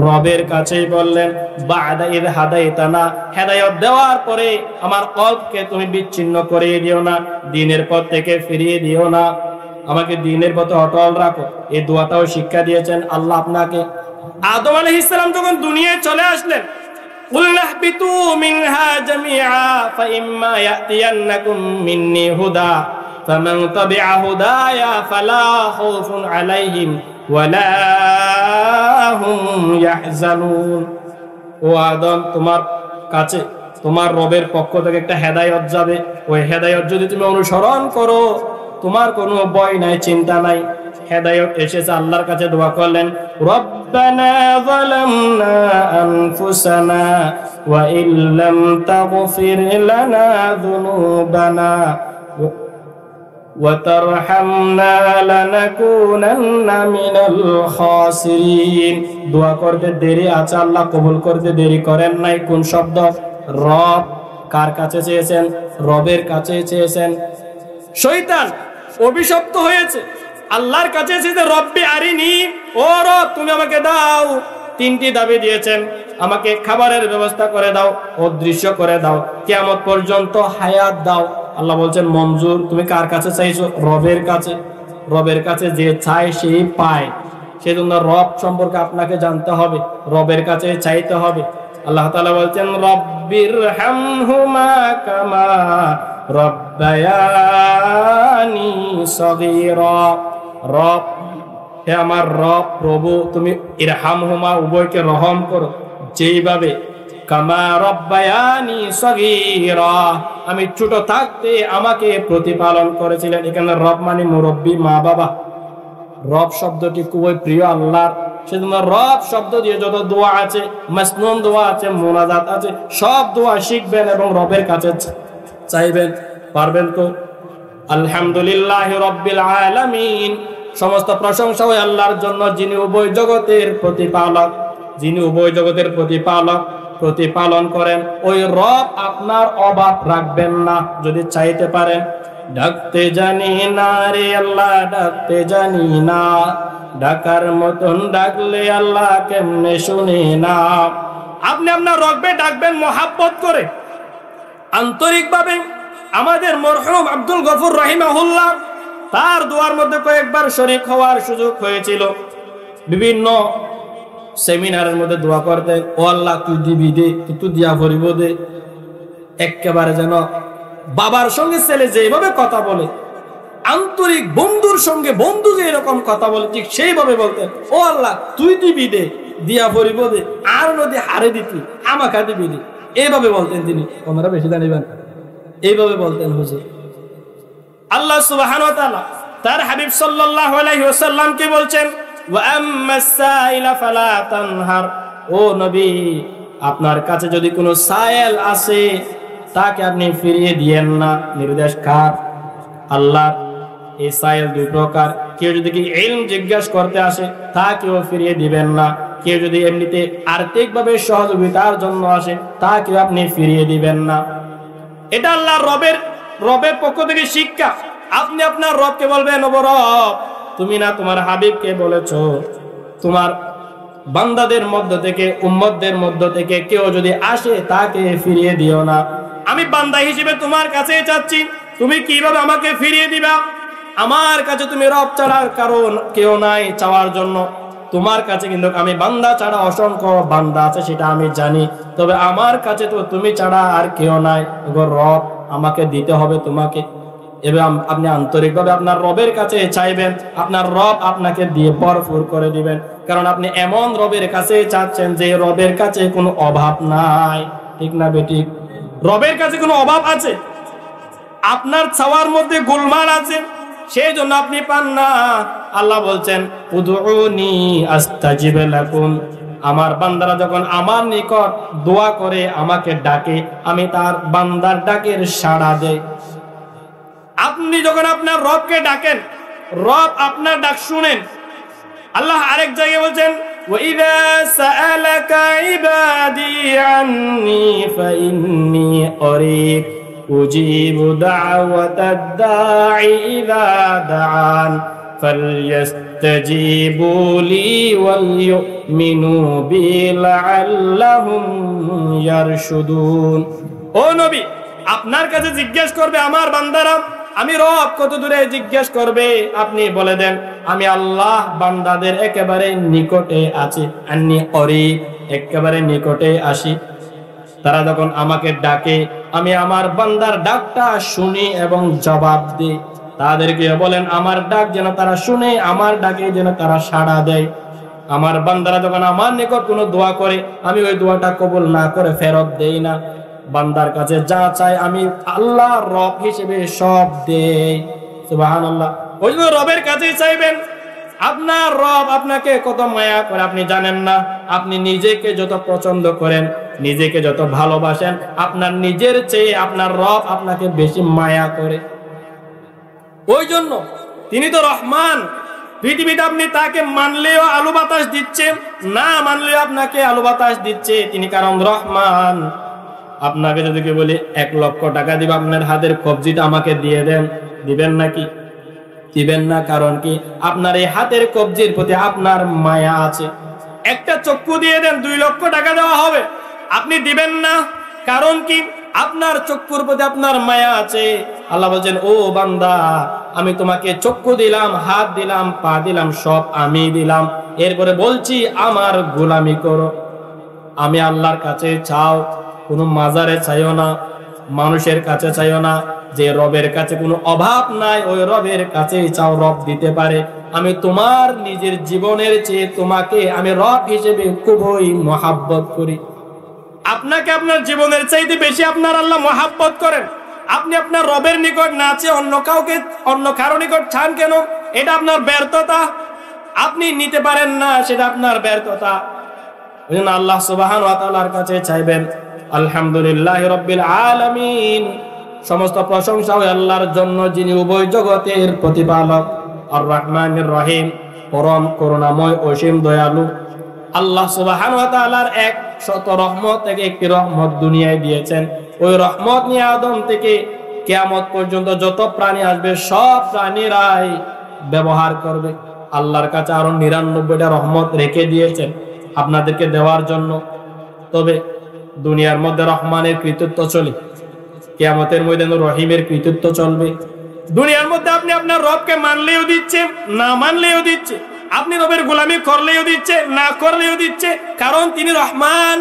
রবের কাছেই বললেন। বা'দা ইয হাদাইতানা, হেদায়েত দেওয়ার পরে আমার কলবকে তুমি বিচ্ছিন্ন করে দিও না, দ্বীনের পথ থেকে ফিরিয়ে দিও না, আমাকে দ্বীনের পথে অটল রাখো। এই দোয়াটাও শিক্ষা দিয়েছেন আল্লাহ আপনাকে। আদম আলাইহিস সালাম যখন দুনিয়ায় চলে আসলেন, কুলনা ইহবিতু মিনহা জামিআ ফাইম্মা ইয়াতিয়ান্নাকুম মিন্নি হুদা ফামান তাবিআ হুদায়া ফালা খাউফুন আলাইহিম ওয়ালা হুম ইয়াহজানুন। ও আদম, তোমার কাছে তোমার রবের পক্ষ থেকে একটা হেদায়েত যাবে। ওই হেদায়েত যদি তুমি অনুসরণ করো তোমার কোনো ভয় নাই, চিন্তা নাই। হেদায়েত এসেছে, আল্লাহর কাছে দোয়া করলেন, রব্বানা যালামনা আনফুসানা ওয়া ইল্লাম তাগফির লানা যুনুবানা وترحمنا لنكونن من الخاسرين দোয়া করতে দেরি আছে, আল্লাহ কবুল করতে দেরি করেন নাই। কোন শব্দ? রব। কার কাছে চেয়েছেন? রবের কাছে চেয়েছেন। শয়তান অভিশপ্ত হয়েছে, আল্লাহর কাছে চেয়েছে রব্বি আরিনি, ও রব তুমি আমাকে দাও। তিনটি দাবি দিয়েছেন, আমাকে খাবারের ব্যবস্থা করে দাও, অদৃশ্য করে দাও, কিয়ামত পর্যন্ত হায়াত দাও। আল্লাহ বলছেন মঞ্জুর। তুমি কার কাছে চাইছো? রবের কাছে। রবের কাছে যে চায় সেই পায়, সেজন্য রব সম্পর্কে আপনাকে জানতে হবে, রবের কাছে চাইতে হবে। আল্লাহ তাআলা বলছেন রব্বির হামহুমা কামা রব্বায়ানি সগীরা। রব, হে আমার রব, প্রভু তুমি ইরহামহুমা উভয়কে রহম করো, যেইভাবে কামা রব্বায়ানি সগীরা আমি ছোট থাকতে আমাকে প্রতিপালন করেছিলেন। এখানে রব মানে মুরব্বী, মা বাবা। রব শব্দটি খুবই প্রিয় আল্লাহর, সেজন্য রব শব্দ দিয়ে যত দোয়া আছে, মাসনুন দোয়া আছে, মুনাজাত আছে, সব দোয়া শিখবেন এবং রবের কাছে চাইবেন। পারবেন তো? আলহামদুলিল্লাহি রাব্বিল আলামিন, সমস্ত প্রশংসা ওই আল্লাহর জন্য যিনি উভয় জগতের প্রতিপালক, যিনি উভয় জগতের প্রতিপালন করেন। ওই রব আপনার অভাব রাখবেন না যদি চাইতে পারেন। ডাকতে জানি না রে আল্লাহ, ডাকতে জানি না, ডাকার মতন ডাকলে আল্লাহ কেমনে শুনে না। আপনি আপনার রব্বে ডাকবেন মহাব্বত করে, আন্তরিকভাবে। আমাদের মরহুম আব্দুল গফুর রাহিমাহুল্লাহ, তার দোয়ার মধ্যে কয়েকবার শরীক হওয়ার সুযোগ হয়েছিল। বিভিন্ন সেমিনারের মধ্যে দোয়া করতেন, ও আল্লাহ তুই দিবি দে, তুই দিয়া ভরিব দে। একেবারে যেন বাবার সঙ্গে ছেলে যেভাবে কথা বলে, আন্তরিক বন্ধুর সঙ্গে বন্ধু যে এরকম কথা বলে, ঠিক সেইভাবে বলতেন, ও আল্লাহ তুই দিবি দে, দিয়া ভরিব দে, আর নদী হারে দিতি আমাকে দিবি দে। এইভাবে বলতেন তিনি। ওনারা বেশি জানিবেন, এইভাবে বলতেন হুজুর। আল্লাহ সুবহানাহু ওয়া তাআলা তার হাবিব সাল্লাল্লাহু আলাইহি ওয়াসাল্লামকে বলছেন ওয়া আম্মাস সাইলা ফালা তানহার, ও নবী আপনার কাছে যদি কোনো সায়েল আসে তাকে আপনি ফিরিয়ে দিয়েন না। নির্দেশ কার? আল্লাহ। এই সায়েল দুই প্রকার, কেউ যদি কি ইলম জিজ্ঞাসা করতে আসে তাকেও ফিরিয়ে দিবেন না, কেউ যদি এমনিতে আর্থিকভাবে সহযোগিতার জন্য আসে তাকেও আপনি ফিরিয়ে দিবেন না। এটা আল্লাহ রবের পক্ষ থেকে শিক্ষা। আপনি আপনার রবকে বলবেন, ও রব তুমি না তোমার হাবিবকে বলেছো তোমার বান্দাদের মধ্য থেকে, উম্মতদের মধ্য থেকে কেউ যদি আসে তাকে ফিরিয়ে দিও না। আমি বান্দা হিসেবে তোমার কাছে চাচ্ছি, তুমি কিভাবে আমাকে ফিরিয়ে দিবা? আমার কাছে তুমি রব ছাড়ার কারণ কেউ নাই চাওয়ার জন্য। তোমার কাছে কিন্তু আমি বান্দা ছাড়া অসংখ্য বান্দা আছে, সেটা আমি জানি, তবে আমার কাছে তো তুমি ছাড়া আর কেউ নাই। রব আমাকে দিতে হবে তোমাকে। এবার আপনি আন্তরিকভাবে আপনার রবের কাছে চাইবেন, আপনার রব আপনাকে দিয়ে ভরপুর করে দিবেন। কারণ আপনি এমন রবের কাছে চাচ্ছেন যে রবের কাছে কোনো অভাব নাই। ঠিক না বেঠিক? রবের কাছে কোনো অভাব আছে? আপনার চাওয়ার মধ্যে গোলমাল আছে, সেই জন্য আপনি পান না। আল্লাহ বলছেন উদউনি আস্তাজিব লাকুম, আমার বান্দারা যখন আমার নিকট দোয়া করে, আমাকে ডাকে, আমি তার বান্দার ডাকের সাড়া দেই। আপনি যখন আপনার রবকে ডাকেন, রব আপনার ডাক শুনেন। আল্লাহ আরেক জায়গায় বলছেন ওয়াইযা সাআলাকা ইবাদি আন্নী ফাইন্নী করিব উজিবু দাওয়াতাদ দাঈ ইযা দাআন ফালইস্তাজিবু লি ওয়ালইউমিনু বি লাআল্লাহুম ইয়ারশুদুন। ও নবী, আপনার কাছে জিজ্ঞেস করবে আমার বান্দারা, আমি রব কত দূরে জিজ্ঞেস করবে, আপনি বলে দেন আমি আল্লাহ বান্দাদের একেবারে নিকটে আছি। আন্নী করিব, একেবারে নিকটে আসি। তারা যখন আমাকে ডাকে, আমি আমার বান্দার ডাকটা শুনি এবং জবাব দিই। তাদেরকে বলেন আমার ডাক যেন তারা শুনে, আমার ডাকে যেন তারা সাড়া দেয়। আমার বান্দারা যখন আমার নিকট কোনো দোয়া করে, আমি ওই দোয়াটা কবুল না করে ফেরত দেই না। বান্দার কাছে যা চাই আমি আল্লাহ রব হিসেবে সব দেই। সুবহানাল্লাহ। ওই জন্য রবের কাছে চাইবেন। আপনার রব আপনাকে কত মায়া করে আপনি জানেন না। আপনি নিজেকে যত পছন্দ করেন, নিজেকে যত ভালোবাসেন, আপনার নিজের চেয়ে আপনার রব আপনাকে বেশি মায়া করে। ওই জন্য তিনি তো রহমান। পৃথিবীতে আপনি তাকে মানলেও আলু বাতাস দিচ্ছে, না মানলেও আপনাকে আলু বাতাস দিচ্ছে, তিনি কারণ রহমান। আপনাকে যদি কেউ বলি 1 লক্ষ টাকা দিব, আপনার হাতের কবজিটা আমাকে দিয়ে দেন, দিবেন নাকি? দিবেন না। কারণ কি? আপনার এই হাতের কবজির প্রতি আপনার মায়া আছে। একটা চক্ষু দিয়ে দেন, 2 লক্ষ টাকা দেওয়া হবে, আপনি দিবেন না। কারণ কি? আপনার চক্ষুর প্রতি আপনার মায়া আছে। আল্লাহ বলছেন, ও বান্দা, আমি তোমাকে চক্ষু দিলাম, হাত দিলাম, পা দিলাম, সব আমি দিলাম। এরপরে বলছি আমার গোলামি করো। আমি আল্লাহর কাছে চাও, কোনো মাজারে চাইও না, মানুষের কাছে চাইও না। যে রবের কাছে কোনো অভাব নাই, ওই রবের কাছেই চাও, রব দিতে পারে। আমি তোমার নিজের জীবনের চেয়ে তোমাকে আমি রব হিসেবে খুবই মহাব্বত করি। আপনাকে আপনার জীবনের চাইতে বেশি আপনার আল্লাহ মহাব্বত করেন। আপনি আপনার রবের নিকট না চেয়ে অন্য কারো নিকট চান কেন? এটা আপনার ব্যর্থতা। আপনি নিতে পারেন না, সেটা আপনার ব্যর্থতা। আল্লাহ সুবহানাহু ওয়া তাআলার কাছে চাইবেন। আলহামদুলিল্লাহি রাব্বিল আলামিন, সমস্ত প্রশংসা ওই আল্লাহর জন্য যিনি উভয় জগতের প্রতিপালক। আর রহমানির রহিম, পরম করুণাময়, অসীম দয়ালু। আল্লাহ সুবহানাহু ওয়া তাআলার 100 রহমত থেকে একটি রহমত দুনিয়ায় দিয়েছেন। ওই রহমত নিয়ে আদম থেকে কিয়ামত পর্যন্ত যত প্রাণী আসবে সব প্রাণীরাই ব্যবহার করবে। আল্লাহর কাছে আরো 99টা রহমত রেখে দিয়েছেন আপনাদেরকে দেওয়ার জন্য। তবে দুনিয়ার মধ্যে রহমানের কৃতিত্ব চলে, কিয়ামতের ময়দানে রহিমের কৃতিত্ব চলবে। দুনিয়ার মধ্যে আপনি আপনার রবকে মানলেও দিচ্ছে, না মানলেও দিচ্ছে। আপনি রবের গোলামি করলেও দিচ্ছে, না করলেও দিচ্ছে, কারণ তিনি রহমান।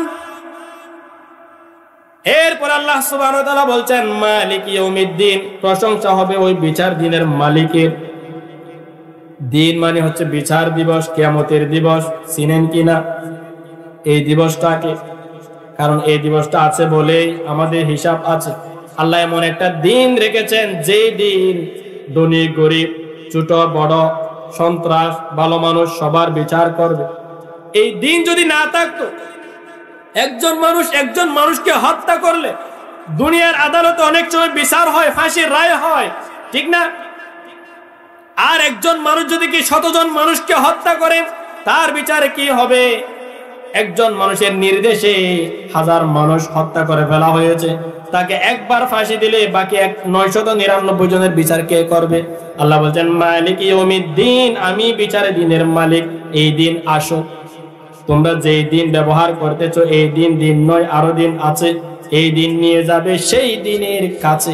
এরপর আল্লাহ সুবহানাহু ওয়া তাআলা বলছেন, মালিক ইয়াউমিদ্দিন, প্রশংসা হবে ওই বিচার দিনের মালিকের। দিন মানে হচ্ছে বিচার দিবস, কিয়ামতের দিবস। চিনেন কিনা এই দিবসটাকে? কারণ এই দিবসটা আছে বলেই আমাদের হিসাব আছে। আল্লাহ এমন একটা দিন রেখেছেন, যে দিন ধনী গরিব, ছোট বড়, সন্ত্রাস ভালো মানুষ সবার বিচার করবে। এই দিন যদি না থাকতো, একজন মানুষকে হত্যা করলে দুনিয়ার আদালতে অনেক সময় বিচার হয়, ফাঁসির রায় হয়, ঠিক না? আর একজন মানুষ যদি কি 100 জন মানুষকে হত্যা করে, তার বিচারে কি হবে? একজন মানুষের নির্দেশে 1000 মানুষ হত্যা করে ফেলা হয়েছে, তাকে একবার ফাঁসি দিলে বাকি 999 জনের বিচার কে করবে? আল্লাহ বলছেন, মালিক ইয়াউমিদ্দিন, আমি বিচারে দিনের মালিক। এই দিন আসো, তোমরা যেই দিন ব্যবহার করতেছো এই দিন নয়, আরো দিন আছে। এই দিন নিয়ে যাবে সেই দিনের কাছে।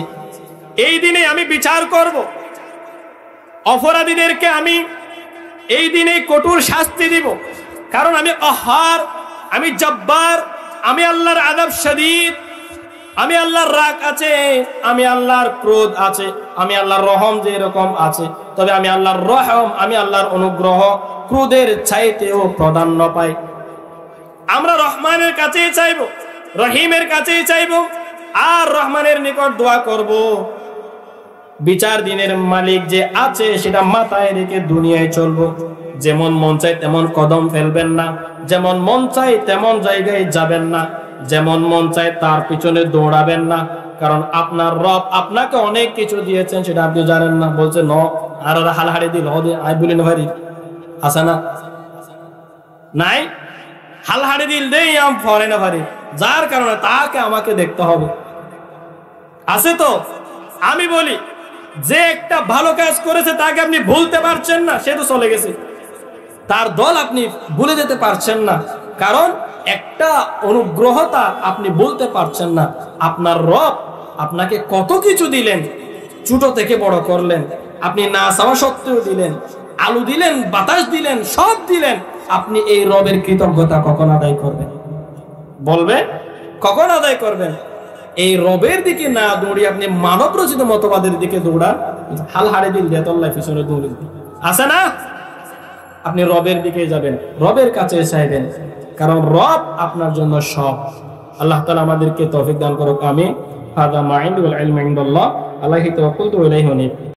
এই দিনে আমি বিচার করব, অপরাধীদেরকে আমি এই দিনে কঠোর শাস্তি দিব। কারণ আমি কাহার, আমি জব্বার, আমি আল্লাহর আযাব শদীদ, আমি আল্লাহর রাগ আছে, আমি আল্লাহর ক্রোধ আছে, আমি আল্লাহর রহম যে এরকম আছে। তবে আমি আল্লাহর রহম, আমি আল্লাহর অনুগ্রহ ক্রোধের চাইতেও প্রাধান্য পাই। আমরা রহমানের কাছেই চাইব, রহিমের কাছেই চাইব, আর রহমানের নিকট দোয়া করব। বিচার দিনের মালিক যে আছে সেটা মাথায় রেখে দুনিয়ায় চলবো। যেমন মন চায় তেমন কদম ফেলবেন না, যেমন মন চায় তেমন জায়গায় যাবেন না, যেমন মন চায় তার পিছনে দৌড়াবেন না। কারণ আপনার রব আপনাকে অনেক কিছু দিয়েছেন, সেটা আপনি জানেন না। বলছে ন আর হালহাড়ি দিল আই বলি নভারি আছে না? নাই, হালহাড়ি দিল দেই আম ফরে না ভারি, যার কারণে তাকে আমাকে দেখতে হবে। আছে তো? আমি বলি, যে একটা ভালো কাজ করেছে তাকে আপনি ভুলতে পারছেন না, সে তো চলে গেছে। তার দল আপনি ভুলে যেতে পারছেন না, কারণ একটা অনুগ্রহতা আপনি বলতে পারছেন না। আপনার রব আপনাকে কত কিছু দিলেন, ছোট থেকে বড় করলেন, আপনি না চাওয়া সত্ত্বেও দিলেন, আলু দিলেন, বাতাস দিলেন, সব দিলেন। আপনি এই রবের কৃতজ্ঞতা কখন আদায় করবেন? বলবে কখন আদায় করবেন? এই রবের দিকে না দৌড়িয়ে আপনি মানব রচিত মতবাদের দিকে দৌড়ান, হাল হাড়ে দিল দেতল্লাহ পিছনে দৌড়ে আছে না? আপনি রবের দিকে যাবেন, রবের কাছে চাইবেন, কারণ রব আপনার জন্য সব। আল্লাহ তাআলা আমাদেরকে তৌফিক দান করুক, আমিন। হাযা মা ইনদা ওয়াল ইলমু ইনদাল্লাহ, আলাইহি তাওয়াক্কালতু ওয়া ইলাইহি উনীব।